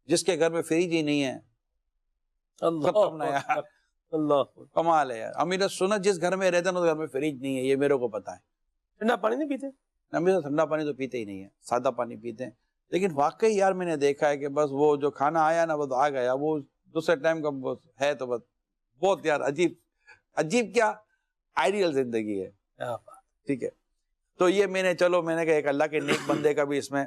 جس کے گھر میں فریج ہی نہیں ہے، کمال ہے یار۔ امیر سنت جس گھر میں رہتے ہیں اس گھر میں فریج نہیں ہے، یہ میرے کو پتا ہے۔ ٹھنڈا پانی نہیں پیتے؟ امیر ٹھنڈا پانی تو پیتے ہی نہیں ہے، سادہ پانی پیتے ہیں۔ لیکن واقعی یار میں نے دیکھا ہے کہ بس وہ جو کھانا آیا نا بس آ گیا، وہ دوسرے ٹائم کا ہے تو بس بہت یار عجیب کیا آئیڈیل زندگی ہے، ٹھیک ہے۔ تو یہ میں نے کہا ایک اللہ کے نیک بندے کا بھی اس میں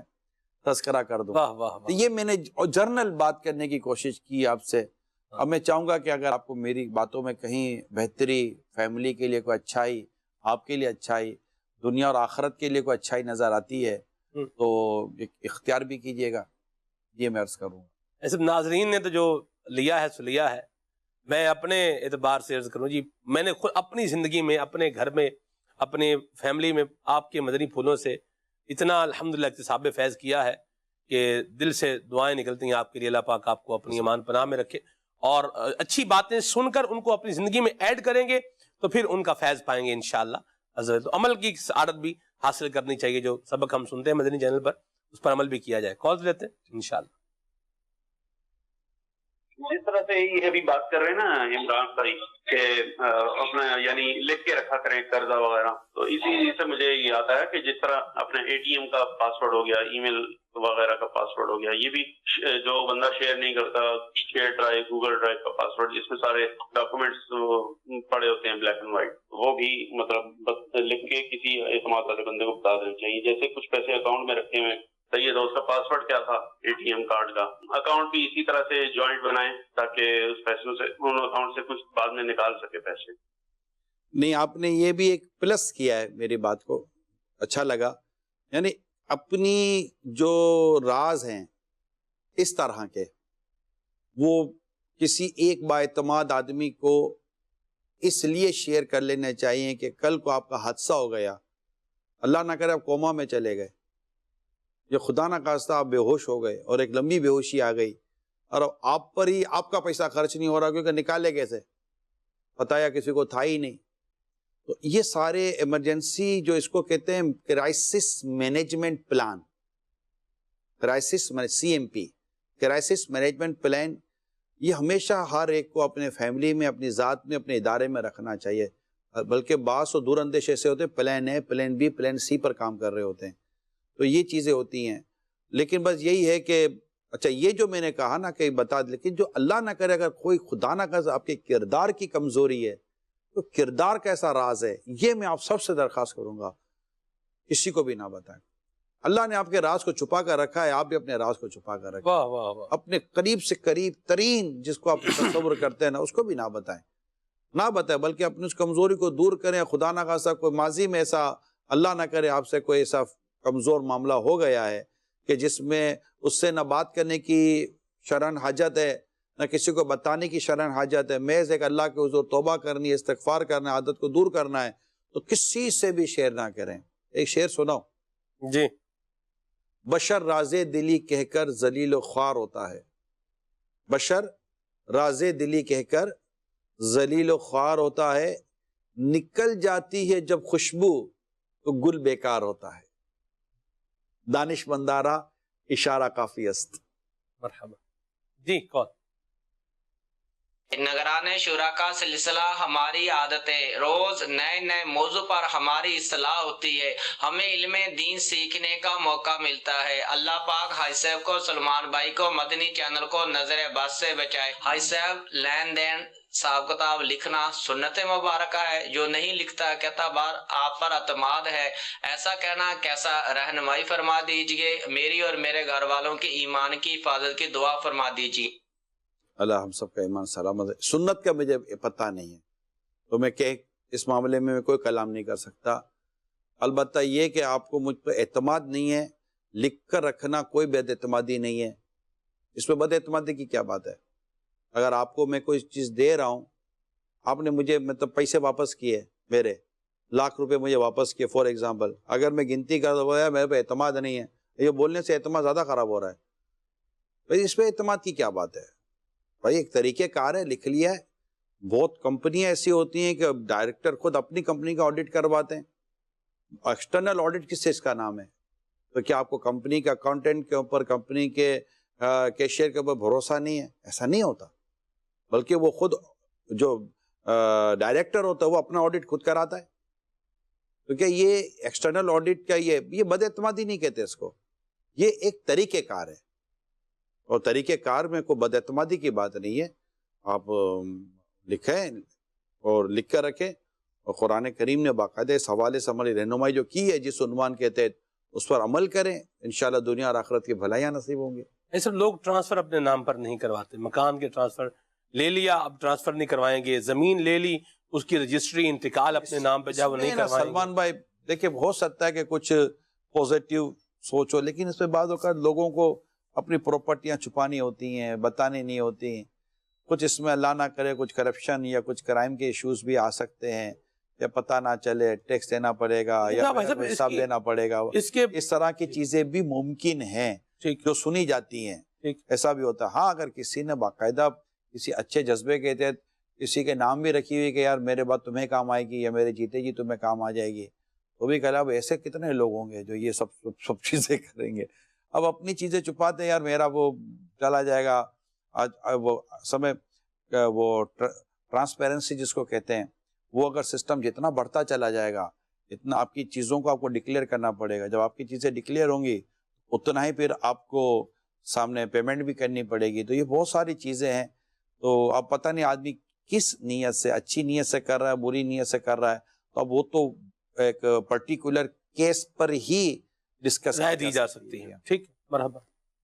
تذکرہ کر دوں۔ تو یہ میں نے جرنل بات کرنے کی کوشش کی آپ سے۔ اب میں چاہوں گا کہ اگر آپ کو میری باتوں میں کہیں بہتری، فیملی کے لیے کوئی اچھائی، آپ کے لیے اچھائی، دنیا اور آخرت کے لیے کوئی اچھائی نظر آتی ہے تو اختیار بھی کیجیے گا، یہ میں عرض کروں۔ ایسے ناظرین نے تو جو لیا ہے سو لیا ہے، میں اپنے اعتبار سے عرض کروں جی، میں نے خود اپنی زندگی میں، اپنے گھر میں، اپنے فیملی میں آپ کے مدنی پھولوں سے اتنا الحمدللہ اکتساب فیض کیا ہے کہ دل سے دعائیں نکلتی ہیں آپ کے لیے، اللہ پاک آپ کو اپنی امان پناہ میں رکھے، اور اچھی باتیں سن کر ان کو اپنی زندگی میں ایڈ کریں گے تو پھر ان کا فیض پائیں گے انشاءاللہ۔ تو عمل کی عادت بھی حاصل کرنی چاہیے، جو سبق ہم سنتے ہیں مدنی چینل پر اس پر عمل بھی کیا جائے۔ کالز لیتے ہیں انشاءاللہ۔ جس طرح سے یہ ابھی بات کر رہے ہیں نا عمران بھائی کہ اپنا یعنی لکھ کے رکھا کریں قرضہ وغیرہ، تو اسی سے مجھے یاد آیا کہ جس طرح اپنے اے ٹی ایم کا پاسورڈ ہو گیا، ای میل وغیرہ کا پاسورڈ ہو گیا، یہ بھی جو بندہ شیئر نہیں کرتا، شیئر ڈرائیو، گوگل ڈرائیو کا پاسورڈ جس میں سارے ڈاکومنٹس پڑے ہوتے ہیں بلیک اینڈ وائٹ، وہ بھی مطلب لکھ کے کسی اعتماد والے بندے کو بتا دینا چاہیے. جیسے کچھ پیسے اکاؤنٹ میں رکھے ہوئے، صحیح ہے، اس کا پاسورڈ کیا تھا اے ٹی ایم کارڈ کا، اکاؤنٹ بھی اسی طرح سے جوائنٹ بنائیں تاکہ اس پیسوں سے ان اکاؤنٹ سے کچھ بعد میں نکال سکے پیسے. نہیں، آپ نے یہ بھی ایک پلس کیا ہے، میری بات کو اچھا لگا. یعنی اپنی جو راز ہیں اس طرح کے، وہ کسی ایک بااعتماد آدمی کو اس لیے شیئر کر لینا چاہیے کہ کل کو آپ کا حادثہ ہو گیا، اللہ نہ کرے آپ کوما میں چلے گئے، یا خدا نہ خواستہ آپ بے ہوش ہو گئے اور ایک لمبی بے ہوشی آ گئی، اور آپ پر ہی آپ کا پیسہ خرچ نہیں ہو رہا کیونکہ نکالے کیسے، بتایا کسی کو تھا ہی نہیں. تو یہ سارے ایمرجنسی جو اس کو کہتے ہیں crisis management plan, C M P, crisis management plan, یہ ہمیشہ ہر ایک کو اپنے فیملی میں، اپنی ذات میں، اپنے ادارے میں رکھنا چاہیے. بلکہ بعض دور اندیش ایسے ہوتے ہیں plan a, plan be, plan سی پر کام کر رہے ہوتے ہیں. تو یہ چیزیں ہوتی ہیں. لیکن بس یہی ہے کہ اچھا یہ جو میں نے کہا نا کہ بتا دیں، لیکن جو اللہ نہ کرے اگر کوئی خدا نہ کرے آپ کے کردار کی کمزوری ہے، تو کردار کیسا راز ہے یہ میں آپ سب سے درخواست کروں گا کسی کو بھی نہ بتائیں. اللہ نے آپ کے راز کو چھپا کر رکھا ہے، آپ بھی اپنے راز کو چھپا کر رکھیں. واہ واہ واہ. اپنے قریب سے قریب ترین جس کو آپ تصور کرتے ہیں نا، اس کو بھی نہ بتائیں، بلکہ اپنی اس کمزوری کو دور کریں. خدا نہ خواستہ کوئی ماضی میں ایسا اللہ نہ کرے آپ سے کوئی ایسا کمزور معاملہ ہو گیا ہے کہ جس میں اس سے نہ بات کرنے کی شرعاً حاجت ہے، نہ کسی کو بتانے کی شرعاً حاجت ہے، محض ایک اللہ کے حضور توبہ کرنی ہے، استغفار کرنا ہے، عادت کو دور کرنا ہے، تو کسی سے بھی شیئر نہ کریں. ایک شعر سناؤ. جی. بشر راز دلی کہہ کر ذلیل و خوار ہوتا ہے، بشر راز دلی کہہ کر ذلیل و خوار ہوتا ہے، نکل جاتی ہے جب خوشبو تو گل بیکار ہوتا ہے. دانش مندارہ اشارہ کافی است. مرحبا. جی کون؟ نگران شورا کا سلسلہ ہماری عادت ہے، روز نئے نئے موضوع پر ہماری اصلاح ہوتی ہے، ہمیں علم دین سیکھنے کا موقع ملتا ہے. اللہ پاک حاج صاحب کو، سلمان بھائی کو، مدنی چینل کو نظر بد سے بچائے. حاج صاحب لین دین حساب کتاب لکھنا سنت مبارکہ ہے، جو نہیں لکھتا کہتا بار آپ پر اعتماد ہے. ایسا کہنا کیسا؟ رہنمائی فرما دیجئے، میری اور میرے گھر والوں کی ایمان کی حفاظت کی دعا فرما دیجئے. اللہ ہم سب کا ایمان سلامت ہے. سنت کا مجھے پتہ نہیں ہے تو میں کہ اس معاملے میں کوئی کلام نہیں کر سکتا. البتہ یہ کہ آپ کو مجھ پہ اعتماد نہیں ہے، لکھ کر رکھنا کوئی بد اعتمادی نہیں ہے. اس میں بد اعتمادی کی کیا بات ہے؟ اگر آپ کو میں کوئی چیز دے رہا ہوں، آپ نے مجھے مطلب پیسے واپس کیے، میرے لاکھ روپے مجھے واپس کیے فار ایگزامپل، اگر میں گنتی کر رہا میرے پہ اعتماد نہیں ہے، یہ بولنے سے اعتماد زیادہ خراب ہو رہا ہے. بھائی اس پہ اعتماد کی کیا بات ہے؟ بھائی ایک طریقہ کار ہے، لکھ لیا ہے. بہت کمپنیاں ایسی ہوتی ہیں کہ ڈائریکٹر خود اپنی کمپنی کا آڈٹ کرواتے ہیں. ایکسٹرنل آڈٹ کس سے اس کا نام ہے؟ تو کیا آپ کو کمپنی کے اکاؤنٹنٹ کے اوپر، کمپنی کے کیشیئر کے اوپر بھروسہ نہیں ہے؟ ایسا نہیں ہوتا، بلکہ وہ خود جو ڈائریکٹر ہوتا ہے وہ اپنا آڈٹ خود کراتا ہے. کیونکہ یہ ایکسٹرنل آڈٹ کا یہ بد اعتمادی نہیں کہتے اس کو، یہ ایک طریقہ کار ہے. اور طریقہ کار میں کوئی بد اعتمادی کی بات نہیں ہے. آپ لکھیں اور لکھ کر رکھیں، اور قرآن کریم نے باقاعدہ اس حوالے سے ہماری رہنمائی جو کی ہے جس عنوان کے تحت، اس پر عمل کریں، انشاءاللہ دنیا اور آخرت کی بھلائیاں نصیب ہوں گی. ایسے لوگ ٹرانسفر اپنے نام پر نہیں کرواتے. مکان کے ٹرانسفر لے لیا، اب ٹرانسفر نہیں کروائیں گے. زمین لے لی، اس کی رجسٹری انتقال اپنے نام پہ جا وہ نہیں کروائیں گے. سلمان بھائی دیکھیں، ہو سکتا ہے کہ کچھ پوزیٹیو سوچ ہو، لیکن اس پہ بعض اوقات لوگوں کو اپنی پراپرٹیاں چھپانی ہوتی ہیں، بتانی نہیں ہوتی ہیں. کچھ اس میں اللہ نہ کرے کچھ کرپشن یا کچھ کرائم کے ایشوز بھی آ سکتے ہیں، یا پتہ نہ چلے، ٹیکس دینا پڑے گا یا حساب دینا پڑے گا. اس طرح کی چیزیں بھی ممکن ہیں جو سنی جاتی ہیں. ایسا بھی ہوتا ہے. ہاں اگر کسی نے باقاعدہ کسی اچھے جذبے کے تحت کسی کے نام بھی رکھی ہوئی کہ یار میرے بعد تمہیں کام آئے گی یا میرے جیتے جی تمہیں کام آ جائے گی، تو بھی کہا اب ایسے کتنے لوگ ہوں گے جو یہ سب چیزیں کریں گے. اب اپنی چیزیں چھپاتے ہیں، یار میرا وہ چلا جائے گا، آج وہ سمے وہ ٹرانسپیرنسی جس کو کہتے ہیں، وہ اگر سسٹم جتنا بڑھتا چلا جائے گا اتنا آپ کی چیزوں کو آپ کو ڈکلیئر کرنا پڑے گا. جب آپ کی چیزیں ڈکلیئر ہوں گی اتنا ہی پھر آپ کو سامنے پیمنٹ بھی کرنی پڑے گی. تو یہ بہت ساری چیزیں ہیں. تو اب پتہ نہیں آدمی کس نیت سے، اچھی نیت سے کر رہا ہے، بری نیت سے کر رہا ہے، تو اب وہ تو ایک پرٹیکولر کیس پر ہی ڈسکس رائے دی جا سکتی ہے. ٹھیک، مرحبا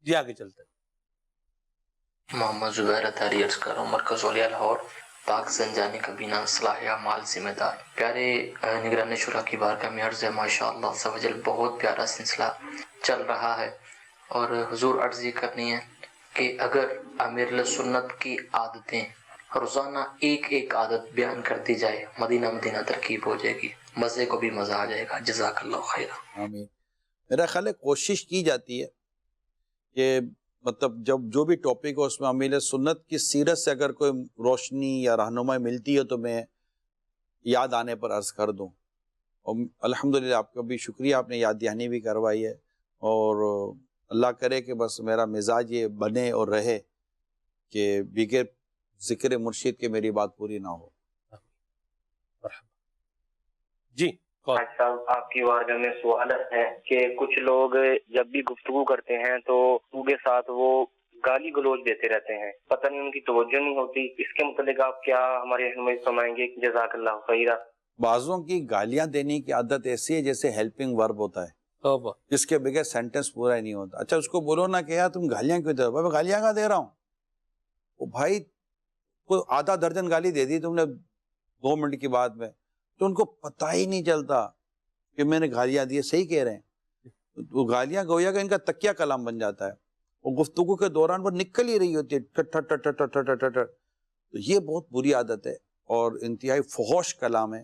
جی، آگے چلتے ہیں. محمد زبیر اتاری عرض کر رہا ہوں، مرکز اولیاء لاہور، پاک زنجانی کابینہ اصلاح اعمال ذمہ دار. پیارے نگران شورا کی بارگاہ میں عرض ہے، ماشاء اللہ عز و جل بہت پیارا سلسلہ چل رہا ہے. اور حضور عرض یہ کرنی ہے کہ اگر امیر سنت کی عادتیں روزانہ ایک عادت بیان کر دی جائے، مدینہ مدینہ ترکیب ہو جائے گی، مزے کو بھی مزہ آ جائے گا. جزاک اللہ خیرہ. آمین. میرا خیال ہے کوشش کی جاتی ہے کہ مطلب جب جو بھی ٹاپک ہو اس میں امیل سنت کی سیرت سے اگر کوئی روشنی یا رہنمائی ملتی ہے تو میں یاد آنے پر عرض کر دوں. اور الحمدللہ آپ کا بھی شکریہ، آپ نے یاد دہانی بھی کروائی ہے. اور اللہ کرے کہ بس میرا مزاج یہ بنے اور رہے کہ بغیر ذکر مرشد کے میری بات پوری نہ ہو. جی صاحب، آپ کی بارگاہ میں سوال ہے کہ کچھ لوگ جب بھی گفتگو کرتے ہیں تو ان کے ساتھ وہ گالی گلوچ دیتے رہتے ہیں، پتہ نہیں ان کی توجہ نہیں ہوتی. اس کے متعلق آپ کیا ہماری رہنمائی فرمائیں گے؟ جزاک اللہ خیرہ. بعضوں کی گالیاں دینے کی عادت ایسی ہے جیسے ہیلپنگ ورب ہوتا ہے، جس کے بغیر سینٹنس پورا ہی نہیں ہوتا. اچھا اس کو بولو نا کہ یار تم گالیاں کیوں دے رہے ہو؟ میں گالیاں کہاں دے رہا ہوں؟ وہ بھائی کو آدھا درجن گالی دے دی تم نے 2 منٹ کی بات میں، تو ان کو پتہ ہی نہیں چلتا کہ میں نے گالیاں دی. صحیح کہہ رہے ہیں. وہ گالیاں گویا کہ ان کا تکیہ کلام بن جاتا ہے. وہ گفتگو کے دوران وہ نکل ہی رہی ہوتی ہے ٹٹ. تو یہ بہت بری عادت ہے اور انتہائی فحش کلام ہے.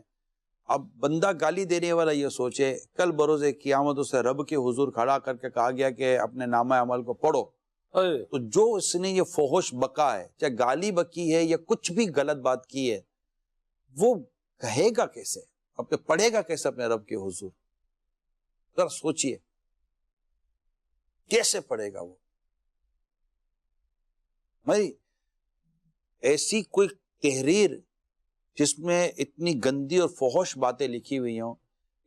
اب بندہ گالی دینے والا یہ سوچے کل بروز قیامت اسے رب کے حضور کھڑا کر کے کہا گیا کہ اپنے نامہ عمل کو پڑھو، تو جو اس نے یہ فحش بکا ہے، چاہے گالی بکی ہے یا کچھ بھی غلط بات کی ہے، وہ کہے گا کیسے، اپنے پڑھے گا کیسے اپنے رب کے حضور؟ ذرا سوچئے کیسے پڑھے گا وہ؟ بھائی ایسی کوئی تحریر جس میں اتنی گندی اور فحش باتیں لکھی ہوئی ہوں،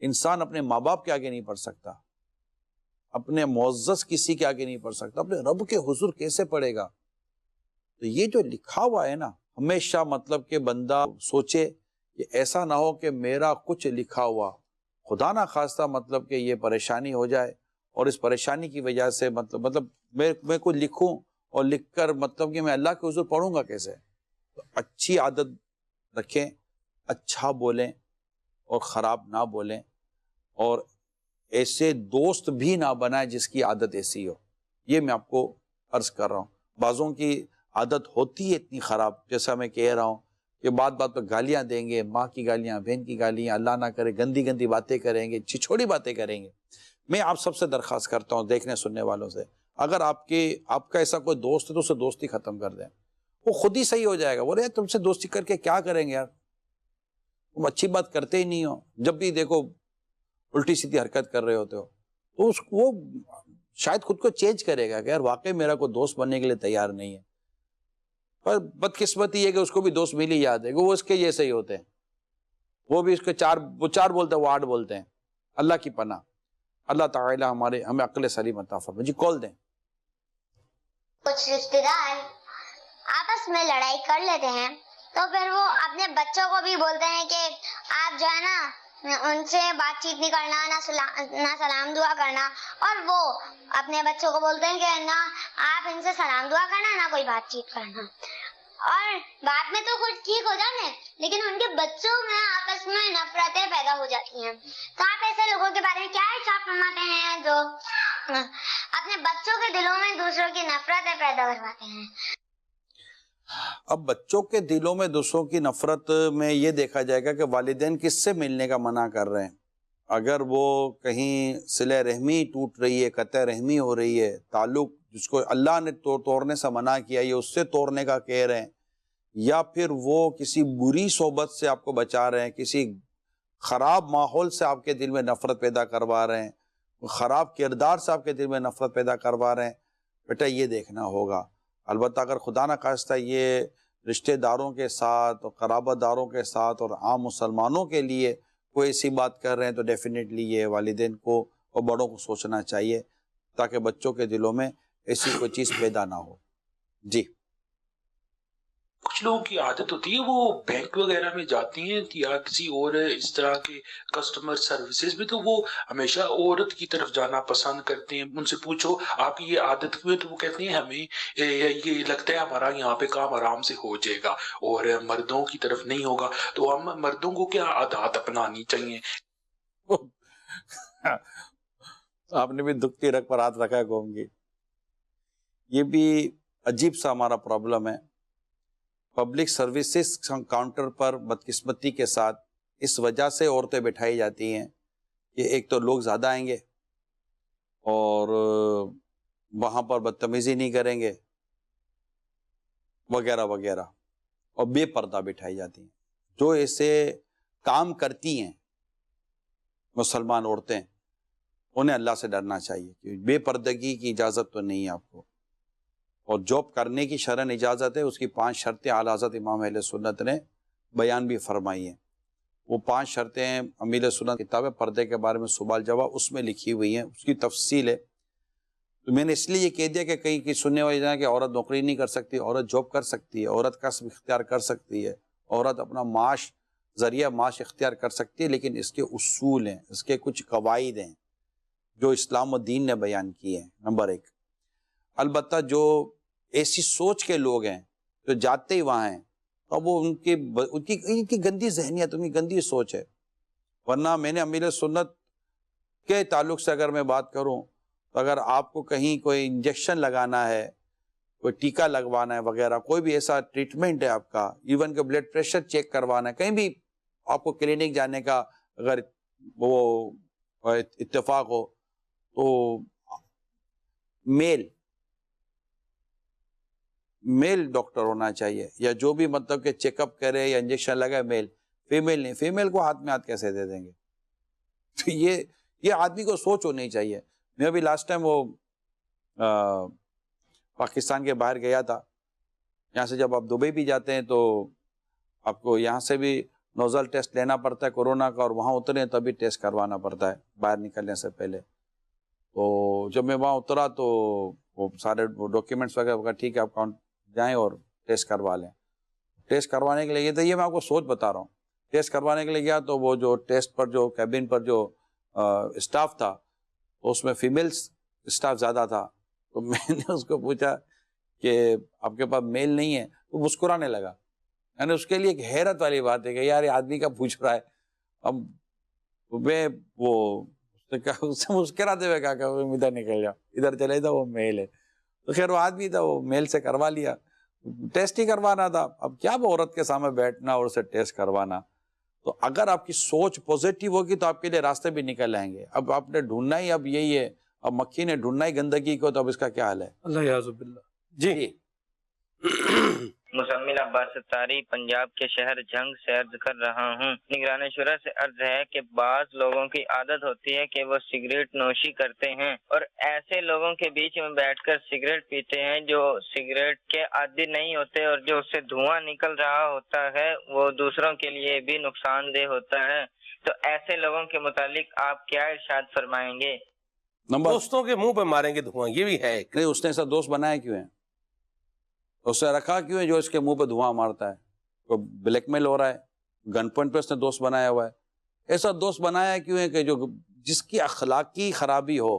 انسان اپنے ماں باپ کے آگے نہیں پڑھ سکتا، اپنے معزز کسی کے آگے نہیں پڑھ سکتا، اپنے رب کے حضور کیسے پڑھے گا؟ تو یہ جو لکھا ہوا ہے نا، ہمیشہ مطلب کہ بندہ سوچے کہ ایسا نہ ہو کہ میرا کچھ لکھا ہوا خدا نہ خواستہ مطلب کہ یہ پریشانی ہو جائے، اور اس پریشانی کی وجہ سے مطلب میں کچھ لکھوں اور لکھ کر مطلب کہ میں اللہ کے حضور پڑھوں گا کیسے؟ تو اچھی عادت رکھیں، اچھا بولیں اور خراب نہ بولیں، اور ایسے دوست بھی نہ بنائیں جس کی عادت ایسی ہو. یہ میں آپ کو عرض کر رہا ہوں. بعضوں کی عادت ہوتی ہے اتنی خراب، جیسا میں کہہ رہا ہوں کہ بات بات پہ گالیاں دیں گے، ماں کی گالیاں، بہن کی گالیاں، اللہ نہ کرے گندی گندی باتیں کریں گے، چھوڑی باتیں کریں گے. میں آپ سب سے درخواست کرتا ہوں، دیکھنے سننے والوں سے، اگر آپ کا ایسا کوئی دوست ہے تو اسے دوستی ختم کر دیں. وہ خود ہی صحیح ہو جائے گا. بولے تم سے دوستی کر کے کیا کریں گے یار، تم اچھی بات کرتے ہی نہیں ہو، جب بھی دیکھو الٹی سیدھی حرکت کر رہے ہوتے ہو. تو وہ شاید خود کو چینج کرے گا کہ یار واقعی میرا کوئی دوست بننے کے لیے تیار نہیں ہے. پر بدقسمتی یہ کہ اس کو بھی دوست مل ہی جاتے ہیں، وہ اس کے جیسے ہی ہوتے ہیں، وہ بھی اس کے چار بولتے ہیں، وہ 8 بولتے ہیں. اللہ کی پناہ. اللہ تعالی ہمیں عقل سلیم عطا فرمائے. جی کال دیں. کچھ رشتے دار آپس میں لڑائی کر لیتے ہیں تو پھر وہ اپنے بچوں کو بھی بولتے ہیں کہ آپ جو ہے نا ان سے بات چیت نہیں کرنا، نہ سلام دعا کرنا، اور وہ اپنے بچوں کو بولتے ہیں کہ نہ آپ ان سے سلام دعا کرنا، نہ کوئی بات چیت کرنا. اور بعد میں تو کچھ ٹھیک ہو جانے، لیکن ان کے بچوں میں آپس میں نفرتیں پیدا ہو جاتی ہیں. تو آپ ایسے لوگوں کے بارے میں کیا ارشاد فرماتے ہیں جو اپنے بچوں کے دلوں میں دوسروں کی نفرتیں پیدا کرواتے ہیں؟ اب بچوں کے دلوں میں دوسروں کی نفرت میں یہ دیکھا جائے گا کہ والدین کس سے ملنے کا منع کر رہے ہیں. اگر وہ کہیں صلہ رحمی ٹوٹ رہی ہے، قطع رحمی ہو رہی ہے، تعلق جس کو اللہ نے توڑنے سے منع کیا ہے اس سے توڑنے کا کہہ رہے ہیں، یا پھر وہ کسی بری صحبت سے آپ کو بچا رہے ہیں، کسی خراب ماحول سے آپ کے دل میں نفرت پیدا کروا رہے ہیں، خراب کردار سے آپ کے دل میں نفرت پیدا کروا رہے ہیں، بیٹا یہ دیکھنا ہوگا. البتہ اگر خدا نہ خواستہ یہ رشتہ داروں کے ساتھ اور قرابت داروں کے ساتھ اور عام مسلمانوں کے لیے کوئی ایسی بات کر رہے ہیں تو ڈیفینیٹلی یہ والدین کو اور بڑوں کو سوچنا چاہیے تاکہ بچوں کے دلوں میں ایسی کوئی چیز پیدا نہ ہو. جی. کچھ لوگوں کی عادت ہوتی ہے وہ بینک وغیرہ میں جاتی ہیں یا کسی اور اس طرح کے کسٹمر سروسز میں، تو وہ ہمیشہ عورت کی طرف جانا پسند کرتے ہیں. ان سے پوچھو آپ کی یہ عادت کیوں ہے تو وہ کہتے ہیں ہمیں یہ لگتا ہے ہمارا یہاں پہ کام آرام سے ہو جائے گا اور مردوں کی طرف نہیں ہوگا. تو ہم مردوں کو کیا عادات اپنانی چاہیے؟ آپ نے بھی دکھتی رگ پر ہاتھ رکھا ہے قوم کی. یہ بھی عجیب سا ہمارا پرابلم ہے. پبلک سروسز کاؤنٹر پر بدقسمتی کے ساتھ اس وجہ سے عورتیں بٹھائی جاتی ہیں کہ ایک تو لوگ زیادہ آئیں گے اور وہاں پر بدتمیزی نہیں کریں گے وغیرہ وغیرہ، اور بے پردہ بٹھائی جاتی ہیں. جو ایسے کام کرتی ہیں مسلمان عورتیں، انہیں اللہ سے ڈرنا چاہیے کہ بے پردگی کی اجازت تو نہیں ہے آپ کو، اور جاب کرنے کی شرعاً اجازت ہے. اس کی 5 شرطیں اعلیٰ حضرت امام اہل سنت نے بیان بھی فرمائی ہیں. وہ 5 شرطیں امیر سنت کتاب ہے پردے کے بارے میں سوال جواب اس میں لکھی ہوئی ہیں، اس کی تفصیل ہے. تو میں نے اس لیے یہ کہہ دیا کہ کہیں سننے والی جائیں کہ عورت نوکری نہیں کر سکتی، عورت جاب کر سکتی ہے، عورت کسب اختیار کر سکتی ہے، عورت اپنا ذریعہ معاش اختیار کر سکتی ہے، لیکن اس کے اصول ہیں، اس کے کچھ قواعد ہیں جو اسلام و دین نے بیان کیے ہیں. نمبر 1، البتہ جو ایسی سوچ کے لوگ ہیں جو جاتے ہی وہاں ہیں، اب وہ ان کی گندی ذہنیت، ان کی گندی سوچ ہے. ورنہ میں نے امیر سنت کے تعلق سے اگر میں بات کروں تو اگر آپ کو کہیں کوئی انجیکشن لگانا ہے، کوئی ٹیکہ لگوانا ہے وغیرہ، کوئی بھی ایسا ٹریٹمنٹ ہے آپ کا، ایون کہ بلڈ پریشر چیک کروانا ہے، کہیں بھی آپ کو کلینک جانے کا اگر وہ اتفاق ہو تو میل ڈاکٹر ہونا چاہیے، یا جو بھی مطلب کہ چیک اپ کرے یا انجیکشن لگائے میل. فیمیل نہیں، فیمیل کو ہاتھ میں ہاتھ کیسے دے دیں گے؟ تو یہ آدمی کو سوچ ہونی چاہیے. میں ابھی لاسٹ ٹائم وہ پاکستان کے باہر گیا تھا. یہاں سے جب آپ دبئی بھی جاتے ہیں تو آپ کو یہاں سے بھی نوزل ٹیسٹ لینا پڑتا ہے کورونا کا، اور وہاں اترے تبھی ٹیسٹ کروانا پڑتا ہے باہر نکلنے سے پہلے. تو جب میں وہاں اترا تو وہ سارے ڈاکیومنٹس وغیرہ ٹھیک ہے آپ جائیں اور ٹیسٹ کروا لیں. ٹیسٹ کروانے کے لیے یہ میں آپ کو سوچ بتا رہا ہوں. ٹیسٹ کروانے کے لیے گیا تو وہ جو ٹیسٹ پر جو کیبن پر جو اسٹاف تھا اس میں فیمیل اسٹاف زیادہ تھا. تو میں نے اس کو پوچھا کہ آپ کے پاس میل نہیں ہے، وہ مسکرانے لگا. یعنی اس کے لیے ایک حیرت والی بات ہے کہ یار یہ آدمی کا پوچھ رہا ہے. اب میں اس سے مسکراتے ہوئے کہا کہ ادھر نکل جاؤ، ادھر چلے جاؤ، وہ میل ہے. تو خیر وہ آدمی تھا، وہ میل سے کروا لیا. ٹیسٹ ہی کروانا تھا، اب کیا وہ عورت کے سامنے بیٹھنا اور اسے ٹیسٹ کروانا. تو اگر آپ کی سوچ پوزیٹیو ہوگی تو آپ کے لیے راستے بھی نکل آئیں گے. اب آپ نے ڈھونڈنا ہی اب یہی ہے، اب مکھی نے ڈھونڈنا ہی گندگی کو، تو اب اس کا کیا حال ہے؟ اللہ یعوذ باللہ. جی مزمل عباس ستاری پنجاب کے شہر جھنگ سے عرض کر رہا ہوں. نگران شورا سے عرض ہے کہ بعض لوگوں کی عادت ہوتی ہے کہ وہ سگریٹ نوشی کرتے ہیں، اور ایسے لوگوں کے بیچ میں بیٹھ کر سگریٹ پیتے ہیں جو سگریٹ کے عادی نہیں ہوتے، اور جو اس سے دھواں نکل رہا ہوتا ہے وہ دوسروں کے لیے بھی نقصان دہ ہوتا ہے. تو ایسے لوگوں کے متعلق آپ کیا ارشاد فرمائیں گے؟ دوستوں کے منہ پہ ماریں گے دھواں، یہ بھی ہے. نہیں، اس نے ایسا دوست بنایا کیوں ہے؟ اس سے رکھا کیوں ہے جو اس کے منہ پہ دھواں مارتا ہے؟ کوئی بلیک میل ہو رہا ہے، گن پوائنٹ پہ اس نے دوست بنایا ہوا ہے. ایسا دوست بنایا کیوں ہے کہ جس کی اخلاقی خرابی ہو،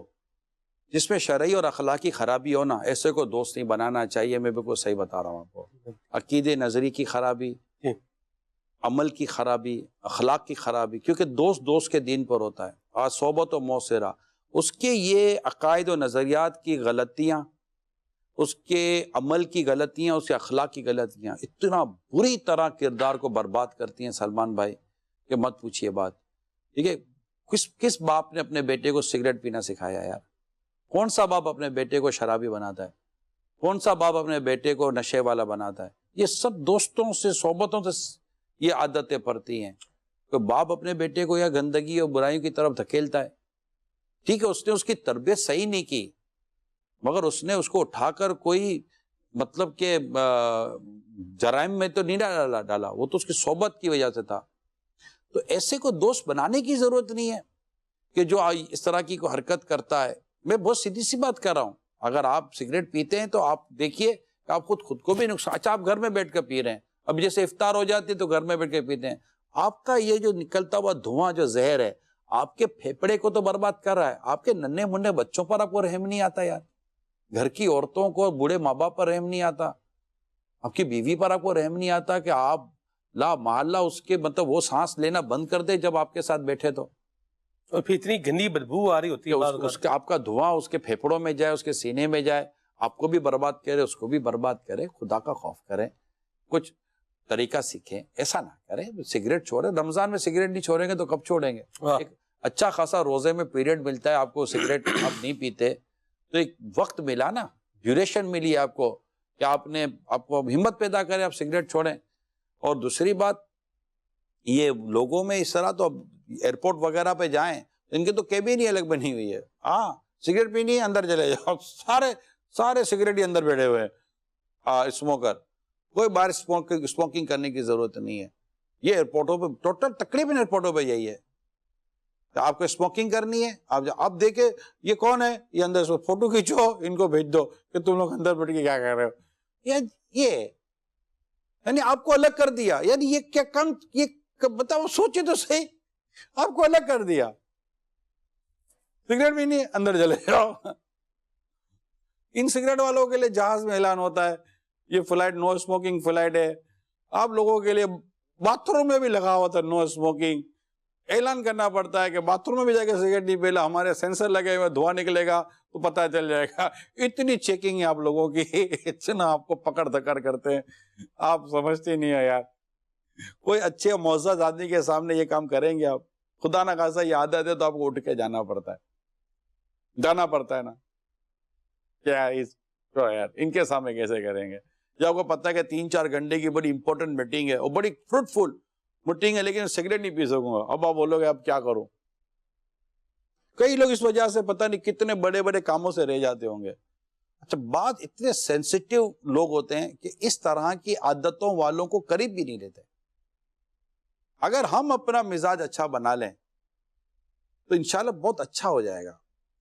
جس میں شرعی اور اخلاقی خرابی ہو نا، ایسے کو دوست نہیں بنانا چاہیے. میں بالکل صحیح بتا رہا ہوں آپ کو. عقیدے نظری کی خرابی، عمل کی خرابی، اخلاق کی خرابی، کیونکہ دوست کے دین پر ہوتا ہے. آج صحبت و موثرہ، اس کے یہ عقائد و نظریات کی غلطیاں، اس کے عمل کی غلطیاں، اس کے اخلاق کی غلطیاں اتنا بری طرح کردار کو برباد کرتی ہیں سلمان بھائی کہ مت پوچھیے بات. ٹھیک ہے، کس باپ نے اپنے بیٹے کو سگریٹ پینا سکھایا یار؟ کون سا باپ اپنے بیٹے کو شرابی بناتا ہے؟ کون سا باپ اپنے بیٹے کو نشے والا بناتا ہے؟ یہ سب دوستوں سے، صحبتوں سے یہ عادتیں پڑتی ہیں کہ باپ اپنے بیٹے کو یا گندگی اور برائیوں کی طرف دھکیلتا ہے. ٹھیک ہے، اس نے اس کی تربیت صحیح نہیں کی، مگر اس نے اس کو اٹھا کر کوئی مطلب کہ جرائم میں تو نہیں ڈالا، وہ تو اس کی صحبت کی وجہ سے تھا. تو ایسے کو دوست بنانے کی ضرورت نہیں ہے کہ جو اس طرح کی کوئی حرکت کرتا ہے. میں بہت سیدھی سی بات کر رہا ہوں، اگر آپ سگریٹ پیتے ہیں تو آپ دیکھیے کہ آپ خود کو بھی نقصان. اچھا آپ گھر میں بیٹھ کر پی رہے ہیں، اب جیسے افطار ہو جاتی ہے تو گھر میں بیٹھ کے پیتے ہیں، آپ کا یہ جو نکلتا ہوا دھواں جو زہر ہے آپ کے پھیپڑے کو تو برباد کر رہا ہے. آپ کے ننھے منھے بچوں پر آپ کو رحم نہیں آتا یار، گھر کی عورتوں کو، بوڑھے ماں باپ پر رحم نہیں آتا، آپ کی بیوی پر آپ کو رحم نہیں آتا کہ آپ لا محلہ اس کے مطلب وہ سانس لینا بند کر دے جب آپ کے ساتھ بیٹھے تو. اور پھر اتنی گندی بدبو آ رہی ہوتی ہے اس کا آپ کا دھواں اس کے پھیپڑوں میں جائے، اس کے سینے میں جائے، آپ کو بھی برباد کرے، اس کو بھی برباد کرے. خدا کا خوف کریں، کچھ طریقہ سیکھیں، ایسا نہ کریں. سگریٹ چھوڑیں، رمضان میں سگریٹ نہیں چھوڑیں گے تو کب چھوڑیں گے؟ ایک اچھا خاصا روزے میں پیریڈ ملتا ہے آپ کو، سگریٹ آپ نہیں پیتے تو ایک وقت ملا نا، ڈیوریشن ملی آپ کو کہ آپ کو ہمت پیدا کرے آپ سگریٹ چھوڑیں. اور دوسری بات یہ لوگوں میں اس طرح تو اب ایئرپورٹ وغیرہ پہ جائیں ان کے تو کیبن ہی الگ بنی ہوئی ہے. ہاں سگریٹ پینی ہے اندر چلے جاؤ، سارے سگریٹ ہی اندر بیٹھے ہوئے ہیں اسموکر. کوئی باہر اسموکنگ کرنے کی ضرورت نہیں ہے. یہ ایئرپورٹوں پہ ٹوٹل تقریباً ایئرپورٹوں پہ یہی ہے. آپ کو اسموکنگ کرنی ہے آپ دیکھیں یہ کون ہے، یہ اندر سے فوٹو کھینچو، ان کو بھیج دو کہ تم لوگ اندر بیٹھ کے کیا کر رہے ہو. یہ یعنی آپ کو الگ کر دیا. یعنی یہ کیا کم، یہ بتاؤ سوچے تو صحیح، آپ کو الگ کر دیا. سگریٹ بھی نہیں اندر چلے جاؤ. ان سگریٹ والوں کے لیے جہاز میں اعلان ہوتا ہے یہ فلائٹ نو اسموکنگ فلائٹ ہے. آپ لوگوں کے لیے باتھ روم میں بھی لگا ہوا تھا نو اسموکنگ. اعلان کرنا پڑتا ہے کہ باتھ روم میں بھی جا کے سگریٹ نہیں پہلا، ہمارے سینسر لگے ہوئے، دھواں نکلے گا تو پتہ چل جائے گا. اتنی چیکنگ ہے آپ لوگوں کی، اتنا آپ کو پکڑ دکڑ کرتے ہیں، آپ سمجھتے نہیں ہیں یار. کوئی اچھے معزز آدمی کے سامنے یہ کام کریں گے آپ، خدا نہ خاصا یہ عادت ہے تو آپ کو اٹھ کے جانا پڑتا ہے نا. کیا یار ان کے سامنے کیسے کریں گے جب آپ کو پتہ ہے کہ 3-4 گھنٹے کی بڑی امپورٹنٹ میٹنگ ہے اور بڑی فروٹفل میٹنگ ہے، لیکن سگریٹ نہیں پی سکوں گا. اب آپ بولو گے اب کیا کروں. کئی لوگ اس وجہ سے پتہ نہیں کتنے بڑے بڑے کاموں سے رہ جاتے ہوں گے. اچھا بات اتنے سینسیٹیو لوگ ہوتے ہیں کہ اس طرح کی عادتوں والوں کو قریب بھی نہیں لیتے. اگر ہم اپنا مزاج اچھا بنا لیں تو انشاءاللہ بہت اچھا ہو جائے گا،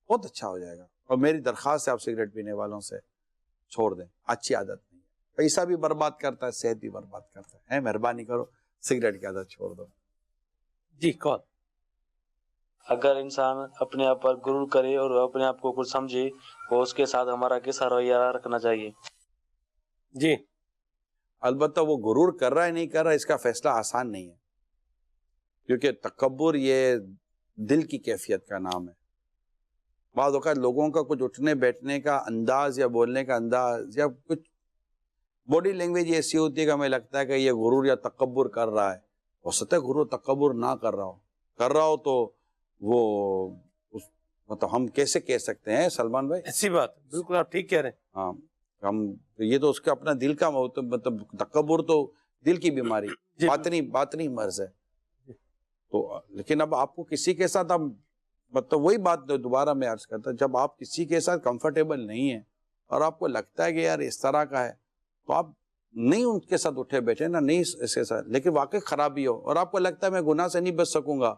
بہت اچھا ہو جائے گا. اور میری درخواست ہے آپ سگریٹ پینے والوں سے چھوڑ دیں، اچھی عادت نہیں ہے. پیسہ بھی برباد کرتا ہے، صحت بھی برباد کرتا ہے. مہربانی کرو سگریٹ کی عادت چھوڑ دو. جی کون؟ اگر انسان اپنے آپ پر غرور کرے اور اپنے آپ کو کچھ سمجھے تو اس کے ساتھ ہمارا کیسا رویہ رکھنا چاہیے؟ جی البتہ وہ غرور کر رہا ہے نہیں کر رہا اس کا فیصلہ آسان نہیں ہے، کیونکہ تکبر یہ دل کی کیفیت کا نام ہے. بعض اوقات لوگوں کا کچھ اٹھنے بیٹھنے کا انداز یا بولنے کا انداز یا کچھ باڈی لینگویج ایسی ہوتی ہے کہ ہمیں لگتا ہے کہ یہ غرور یا تکبر کر رہا ہے. ہو سکتا ہے غرور تکبر نہ کر رہا ہو تو وہ مطلب ہم کیسے کہہ سکتے ہیں سلمان بھائی؟ ایسی بات بالکل آپ ٹھیک کہہ رہے ہیں. ہاں ہم یہ تو اس کا اپنا دل کا مطلب تکبر تو دل کی بیماری، باطنی مرض ہے. تو لیکن اب آپ کو کسی کے ساتھ اب مطلب وہی بات دوبارہ میں عرض کرتا، جب آپ کسی کے ساتھ کمفرٹیبل نہیں ہیں اور آپ کو لگتا ہے کہ یار اس طرح کا ہے تو آپ نہیں ان کے ساتھ اٹھے بیٹھے نا، نہیں اس کے ساتھ. لیکن واقعی خرابی ہو اور آپ کو لگتا ہے میں گناہ سے نہیں بچ سکوں گا،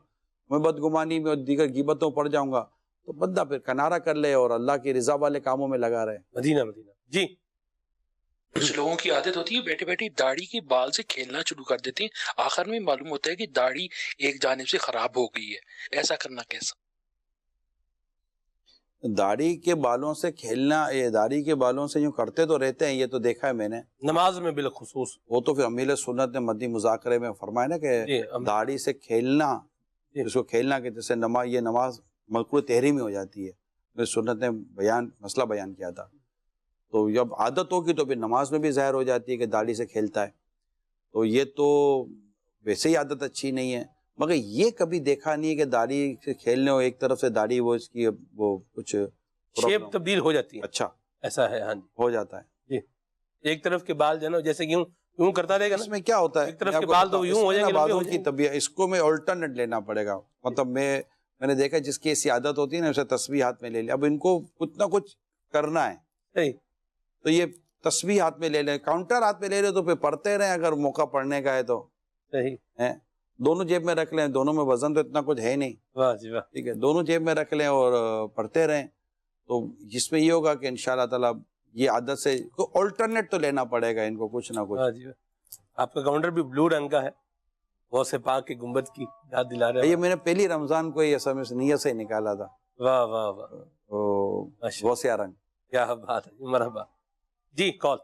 میں بدگمانی میں اور دیگر غیبتوں پڑ جاؤں گا، تو بندہ پھر کنارہ کر لے اور اللہ کی رضا والے کاموں میں لگا رہے. مدینہ جی. کچھ لوگوں کی عادت ہوتی ہے بیٹھے بیٹھے داڑھی کے بال سے کھیلنا شروع کر دیتے ہیں، آخر میں معلوم ہوتا ہے کہ داڑھی ایک جانب سے خراب ہو گئی ہے. ایسا کرنا کیسا؟ داڑھی کے بالوں سے کھیلنا، یہ داڑھی کے بالوں سے یوں کرتے تو رہتے ہیں، یہ تو دیکھا ہے میں نے نماز میں بالخصوص. وہ تو پھر امیل سنت نے مدنی مذاکرے میں فرمایا نا کہ داڑھی سے کھیلنا، اس کو کھیلنا کہ جیسے یہ نماز مکروہ تحریمی ہو جاتی ہے. سنت نے مسئلہ بیان کیا تھا. تو جب عادت ہوگی تو پھر نماز میں بھی ظاہر ہو جاتی ہے کہ داڑھی سے کھیلتا ہے. تو یہ تو ویسے ہی عادت اچھی نہیں ہے، مگر یہ کبھی دیکھا نہیں ہے کہ داڑھی سے کھیلنے ہو ایک طرف سے داڑھی وہ اس کی وہ کچھ شیپ تبدیل ہو جاتی ہے. اچھا ایسا ہے؟ ہاں جی ہو جاتا ہے جی. ایک طرف کے بال جو نا جیسے یوں کرتا رہے گا، اس میں کیا ہوتا ہے ایک طرف کے بال تو یوں ہو جائیں گے، بالوں کی طبیعت اس کو میں آلٹرنیٹ لینا پڑے گا. مطلب میں نے دیکھا جس کی ایسی عادت ہوتی ہے نا اسے تسبیح ہاتھ میں لے لیا، اب ان کو کچھ نہ کچھ کرنا ہے. تو یہ تسبیح ہاتھ میں لے لیں, کاؤنٹر ہاتھ میں لے لیں تو پھر پڑھتے رہیں اگر موقع پڑھنے کا ہے تو. صحیح ہے, دونوں جیب میں رکھ لیں, دونوں میں وزن تو اتنا کچھ ہے نہیں, واہ جی واہ. ٹھیک ہے, دونوں جیب میں رکھ لیں اور پڑھتے رہیں, تو جس میں یہ ہوگا کہ انشاءاللہ تعالیٰ یہ عادت سے آلٹرنیٹ تو لینا پڑے گا ان کو کچھ نہ کچھ. واہ جی واہ. آپ کا کاؤنٹر بھی بلو رنگ کا ہے, غوث پاک کی گنبد کی یاد دلا رہے ہیں. یہ میں نے پہلی رمضان کو یہ SMS نیت سے نیکالا تھا. واہ واہ واہ, غوثیہ رنگ. کیا بات ہے, مرحبا جی. کال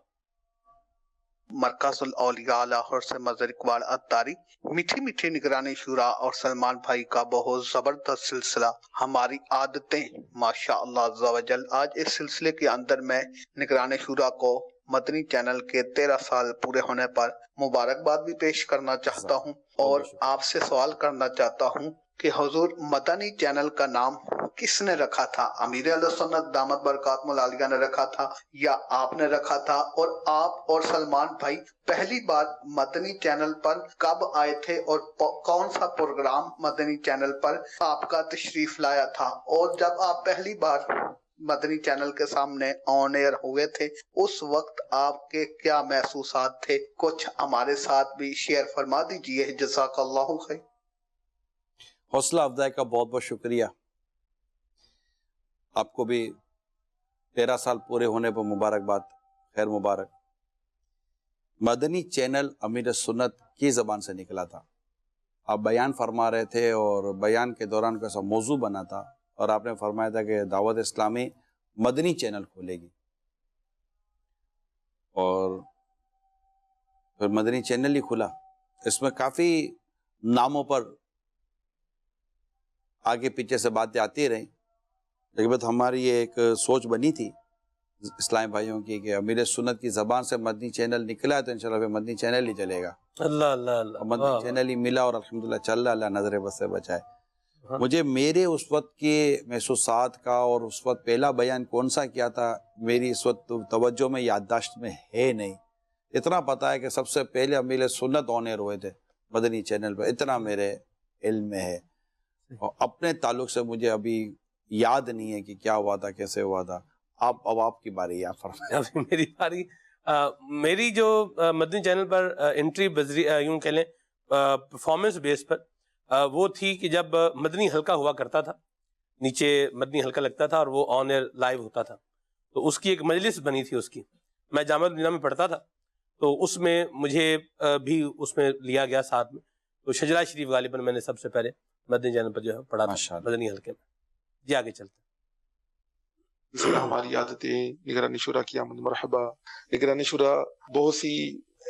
مرکز الاولیاء لاہور سے مظہر اقبال عطاری. میٹھی میٹھی نگرانی شورا اور سلمان بھائی کا بہت زبردست سلسلہ ہماری عادتیں ماشاء اللہ عز و جل. آج اس سلسلے کے اندر میں نگرانی شورا کو مدنی چینل کے 13 سال پورے ہونے پر مبارکباد بھی پیش کرنا چاہتا ہوں اور آپ سے سوال کرنا چاہتا ہوں کہ حضور مدنی چینل کا نام کس نے رکھا تھا؟ امیر اہل سنت دامت برکاتہم العالیہ نے رکھا تھا یا آپ نے رکھا تھا؟ اور آپ اور سلمان بھائی پہلی بار مدنی چینل پر کب آئے تھے اور کون سا پروگرام مدنی چینل پر آپ کا تشریف لایا تھا؟ اور جب آپ پہلی بار مدنی چینل کے سامنے آن ایئر ہوئے تھے اس وقت آپ کے کیا محسوسات تھے؟ کچھ ہمارے ساتھ بھی شیئر فرما دیجئے. جزاک اللہ خیر. حوصلہ افزائی کا بہت بہت شکریہ. آپ کو بھی 13 سال پورے ہونے پر مبارکباد, خیر مبارک. مدنی چینل امیر سنت کی زبان سے نکلا تھا. آپ بیان فرما رہے تھے اور بیان کے دوران کیسا موضوع بنا تھا اور آپ نے فرمایا تھا کہ دعوت اسلامی مدنی چینل کھولے گی, اور پھر مدنی چینل ہی کھلا. اس میں کافی ناموں پر آگے پیچھے سے باتیں آتی رہیں, لیکن بات ہماری یہ ایک سوچ بنی تھی اسلامی بھائیوں کی کہ امیر سنت کی زبان سے مدنی چینل نکلا ہے تو انشاءاللہ پھر مدنی چینل ہی چلے گا. اللہ اللہ اللہ, مدنی چینل ہی ملا اور الحمدللہ چل رہا, اللہ نظر بد سے بچائے. مجھے میرے اس وقت کے محسوسات کا اور اس وقت پہلا بیان کون سا کیا تھا میری اس وقت توجہ میں یادداشت میں ہے نہیں. اتنا پتا ہے کہ سب سے پہلے امیر سنت آن ایئر ہوئے تھے مدنی چینل پہ, اتنا میرے علم میں ہے. اور اپنے تعلق سے مجھے ابھی یاد نہیں ہے کہ کیا ہوا تھا, کیسے ہوا تھا. اب آپ کی باری یا فرمائیں. میری باری. میری جو مدنی چینل پر انٹری یوں کہہ لیں پرفارمنس بیس پر وہ تھی کہ جب مدنی حلقہ ہوا کرتا تھا, نیچے مدنی حلقہ لگتا تھا اور وہ آن ایئر لائیو ہوتا تھا, تو اس کی ایک مجلس بنی تھی. اس کی میں جامعہ المدینہ میں پڑھتا تھا تو اس میں مجھے بھی اس میں لیا گیا ساتھ میں. تو شجرہ شریف غالباً میں نے سب سے پہلے مدنی چینل پر جو ہے پڑھا تھا مدنی حلقے میں. جی آگے چلتے. اس میں ہماری عادتیں نگرانی شورا کی آمد مرحبا. نگرانی شورا بہت سی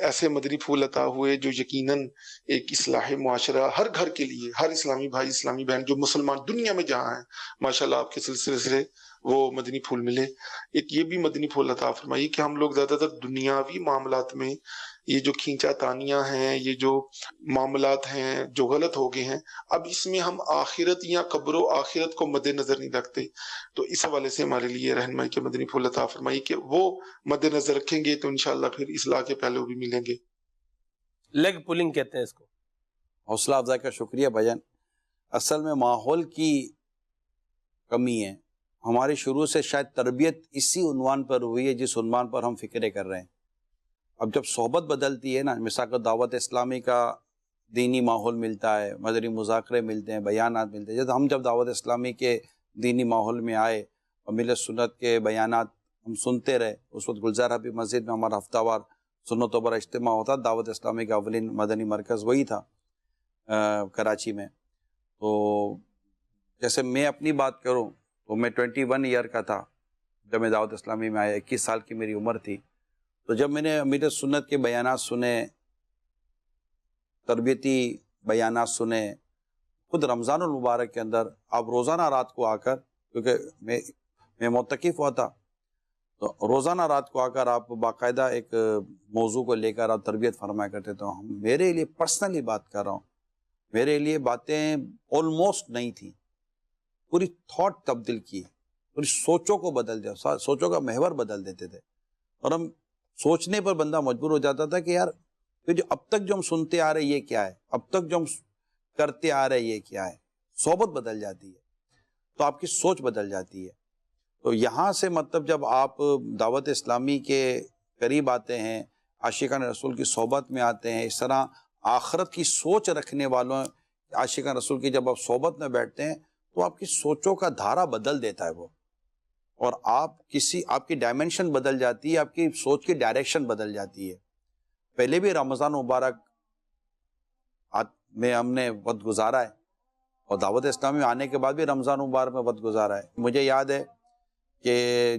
ایسے مدنی پھول عطا ہوئے جو یقیناً ایک اصلاح معاشرہ ہر گھر کے لیے, ہر اسلامی بھائی اسلامی بہن جو مسلمان دنیا میں جہاں ہیں ماشاءاللہ آپ کے سلسلے سے وہ مدنی پھول ملے. ایک یہ بھی مدنی پھول عطا فرمائی کہ ہم لوگ زیادہ تر دنیاوی معاملات میں یہ جو کھینچا تانیاں ہیں, یہ جو معاملات ہیں جو غلط ہو گئے ہیں, اب اس میں ہم آخرت یا قبر و آخرت کو مد نظر نہیں رکھتے. تو اس حوالے سے ہمارے لیے رہنمائی کے مدنی پھول عطا فرمائی کہ وہ مد نظر رکھیں گے تو انشاءاللہ پھر اصلاح کے پہلو بھی ملیں گے. لیگ پولنگ کہتے ہیں اس کو. حوصلہ افزائی کا شکریہ بھجن. اصل میں ماحول کی کمی ہے. ہماری شروع سے شاید تربیت اسی عنوان پر ہوئی ہے جس عنوان پر ہم فکریں کر رہے ہیں. اب جب صحبت بدلتی ہے نا, مثال کو دعوت اسلامی کا دینی ماحول ملتا ہے, مدنی مذاکرے ملتے ہیں, بیانات ملتے ہیں. ہم جب دعوت اسلامی کے دینی ماحول میں آئے, امیر سنت کے بیانات ہم سنتے رہے. اس وقت گلزار حبیب مسجد میں ہمارا ہفتہ وار سنت و برا اجتماع ہوتا. دعوت اسلامی کا اولین مدنی مرکز وہی تھا کراچی میں. تو جیسے میں اپنی بات کروں تو میں 21 ایئر کا تھا جب میں دعوت اسلامی میں آیا. 21 سال کی میری عمر تھی. تو جب میں نے امیر سنت کے بیانات سنے, تربیتی بیانات سنے, خود رمضان المبارک کے اندر آپ روزانہ رات کو آ کر, کیونکہ میں معتکف ہوا تھا, تو روزانہ رات کو آ کر آپ باقاعدہ ایک موضوع کو لے کر آپ تربیت فرمایا کرتے. تو میرے لیے پرسنلی بات کر رہا ہوں, میرے لیے باتیں آلموسٹ نہیں تھیں. پوری تھاٹ تبدیل کی, پوری سوچوں کو بدل دیا, سوچوں کا محور بدل دیتے تھے. اور ہم سوچنے پر بندہ مجبور ہو جاتا تھا کہ یار جو اب تک جو ہم سنتے آ رہے یہ کیا ہے, اب تک جو ہم کرتے آ رہے یہ کیا ہے. صحبت بدل جاتی ہے تو آپ کی سوچ بدل جاتی ہے. تو یہاں سے مطلب جب آپ دعوت اسلامی کے قریب آتے ہیں، عاشقان رسول کی صحبت میں آتے ہیں، اس طرح آخرت کی سوچ رکھنے والوں عاشقان رسول کی جب آپ صحبت میں بیٹھتے ہیں تو آپ کی سوچوں کا دھارا بدل دیتا ہے وہ، اور آپ کی ڈائمنشن بدل جاتی ہے، آپ کی سوچ کی ڈائریکشن بدل جاتی ہے۔ پہلے بھی رمضان مبارک میں ہم نے وقت گزارا ہے، اور دعوت اسلامی میں آنے کے بعد بھی رمضان مبارک میں وقت گزارا ہے۔ مجھے یاد ہے کہ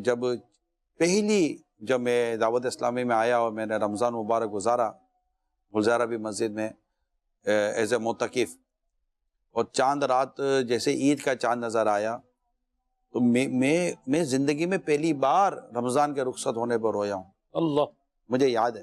جب میں دعوت اسلامی میں آیا اور میں نے رمضان مبارک گزارا گلزارہ بھی مسجد میں ایز اے معتکف، اور چاند رات جیسے عید کا چاند نظر آیا تو میں زندگی میں پہلی بار رمضان کے رخصت ہونے پر رویا ہوں۔ اللہ، مجھے یاد ہے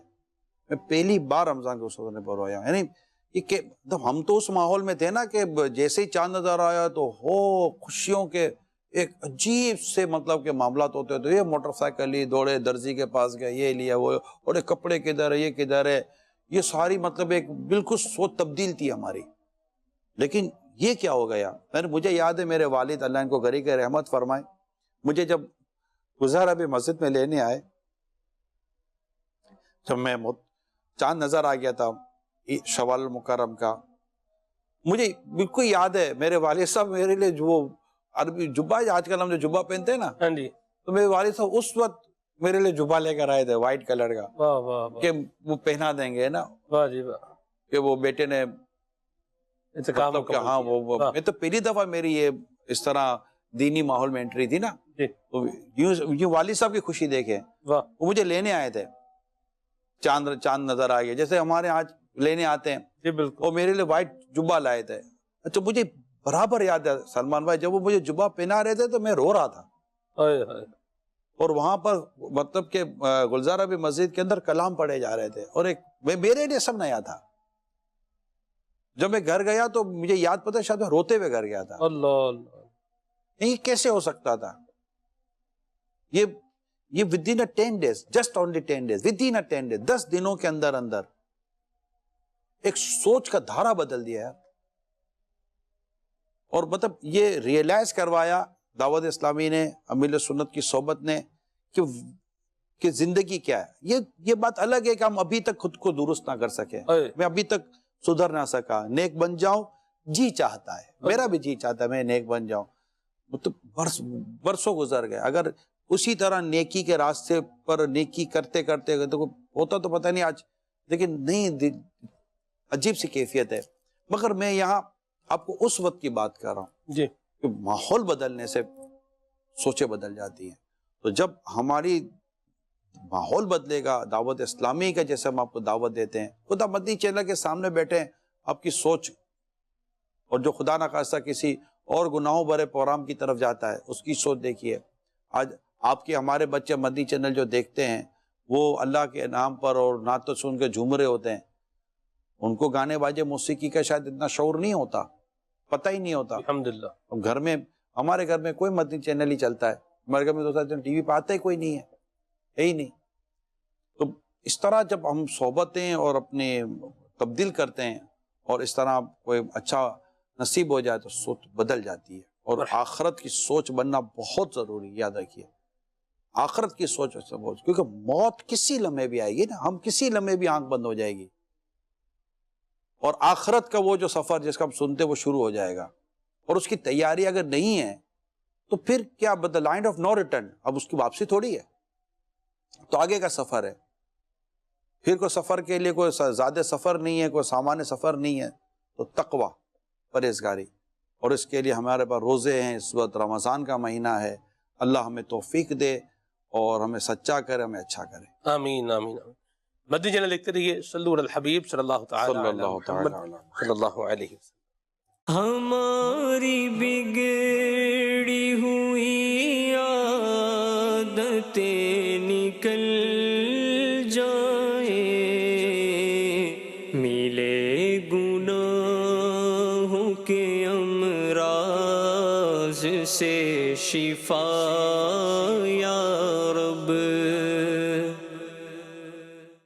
میں پہلی بار رمضان کے رخصت ہونے پر رویا ہوں۔ یعنی کہ ہم تو اس ماحول میں تھے نا کہ جیسے ہی چاند نظر آیا تو خوشیوں کے ایک عجیب سے مطلب کہ معاملات ہوتے تو یہ موٹر سائیکل لی، دوڑے درزی کے پاس گئے، یہ لیا وہ، اور یہ کپڑے کدھر ہے، یہ کدھر ہے، یہ ساری مطلب ایک بالکل سوچ تبدیل تھی ہماری۔ لیکن یہ کیا ہو گیا، مجھے یاد ہے میرے والد اللہ ان کو گھر کے رحمت فرمائے، مجھے جب گلزارہ بھی مسجد میں لینے آئے، جب میں چاند نظر آ گیا تھا شوال المکرم کا، مجھے بالکل یاد ہے میرے والد صاحب میرے لیے جو عربی جبہ، آج کل ہم جو جبہ پہنتے ہیں نا، تو میرے والد صاحب اس وقت میرے لیے جبہ لے کر آئے تھے وائٹ کلر کا، کہ وہ پہنا دیں گے نا، کہ وہ بیٹے نے مطلب کہ ہاں میں تو پہلی دفعہ میری یہ اس طرح دینی ماحول میں انٹری تھی نا، یوں والد صاحب کی خوشی دیکھیں، وہ مجھے لینے آئے تھے، چاند نظر آ گیا جیسے ہمارے آج لینے آتے ہیں، اور میرے لیے وائٹ جبہ لائے تھے۔ اچھا مجھے برابر یاد ہے سلمان بھائی، جب وہ مجھے جبہ پہنا رہے تھے تو میں رو رہا تھا، اور وہاں پر مطلب کہ گلزارہ بھی مسجد کے اندر کلام پڑھے جا رہے تھے، اور میرے لیے سب نیا تھا۔ جب میں گھر گیا تو مجھے یاد پتا شاید میں روتے ہوئے گھر گیا تھا۔ اللہ، یہ کیسے ہو سکتا تھا؟ یہ within a 10 days، just only 10 days، within a 10 days، 10 دنوں کے اندر ایک سوچ کا دھارا بدل دیا ہے، اور مطلب یہ ریئلائز کروایا دعوت اسلامی نے، امیر سنت کی صحبت نے، کہ زندگی کیا ہے۔ یہ بات الگ ہے کہ ہم ابھی تک خود کو درست نہ کر سکے، میں ابھی تک سدھر نہ سکا، نیک بن جاؤں، جی چاہتا ہے، میرا بھی جی چاہتا ہے میں نیک بن جاؤں، مطلب برسوں گزر گئے۔ اگر اسی طرح نیکی کے راستے پر نیکی کرتے کرتے ہوتا تو پتہ نہیں آج، لیکن نہیں، عجیب سی کیفیت ہے۔ مگر میں یہاں آپ کو اس وقت کی بات کر رہا ہوں جی، کہ ماحول بدلنے سے سوچیں بدل جاتی ہیں۔ تو جب ہماری ماحول بدلے گا دعوت اسلامی کا، جیسے ہم آپ کو دعوت دیتے ہیں، خدا مدنی چینل کے سامنے بیٹھے ہیں، آپ کی سوچ، اور جو خدا نہ خواستہ کسی اور گناہوں بھرے پروگرام کی طرف جاتا ہے اس کی سوچ دیکھیے۔ آج آپ کے ہمارے بچے مدنی چینل جو دیکھتے ہیں وہ اللہ کے نام پر اور نعتیں سن کے جھوم رہے ہوتے ہیں، ان کو گانے باجے موسیقی کا شاید اتنا شعور نہیں ہوتا، پتہ ہی نہیں ہوتا۔ الحمدللہ گھر میں، ہمارے گھر میں کوئی مدنی چینل ہی چلتا ہے، ہمارے گھر میں تو ٹی وی پہ آتا ہی کوئی نہیں ہے ہی نہیں۔ تو اس طرح جب ہم صحبتیں اور اپنے تبدیل کرتے ہیں، اور اس طرح کوئی اچھا نصیب ہو جائے تو سوچ بدل جاتی ہے، اور آخرت کی سوچ بننا بہت ضروری، یاد رکھیے آخرت کی سوچ، کیونکہ موت کسی لمحے بھی آئے گی نا، ہم کسی لمحے بھی آنکھ بند ہو جائے گی، اور آخرت کا وہ جو سفر جس کا ہم سنتے وہ شروع ہو جائے گا، اور اس کی تیاری اگر نہیں ہے تو پھر کیا the line of no return، اب اس کی واپسی تھوڑی ہے، تو آگے کا سفر ہے، پھر کوئی سفر کے لیے کوئی زیادہ سفر نہیں ہے، کوئی سامان سفر نہیں ہے، تو تقوی، پرہیزگاری، اور اس کے لیے ہمارے پاس روزے ہیں، اس وقت رمضان کا مہینہ ہے، اللہ ہمیں توفیق دے اور ہمیں سچا کرے، ہمیں اچھا کرے، آمین آمین آمین۔ مدنی چینل دیکھتے رہیے، صلو علی الحبیب صلی اللہ تعالی علی محمد صلی اللہ علیہ وسلم۔ ہماری بگڑی ہوئی عادتیں نکل جائیں، ملے گناہوں کے امراض سے شفا یا رب۔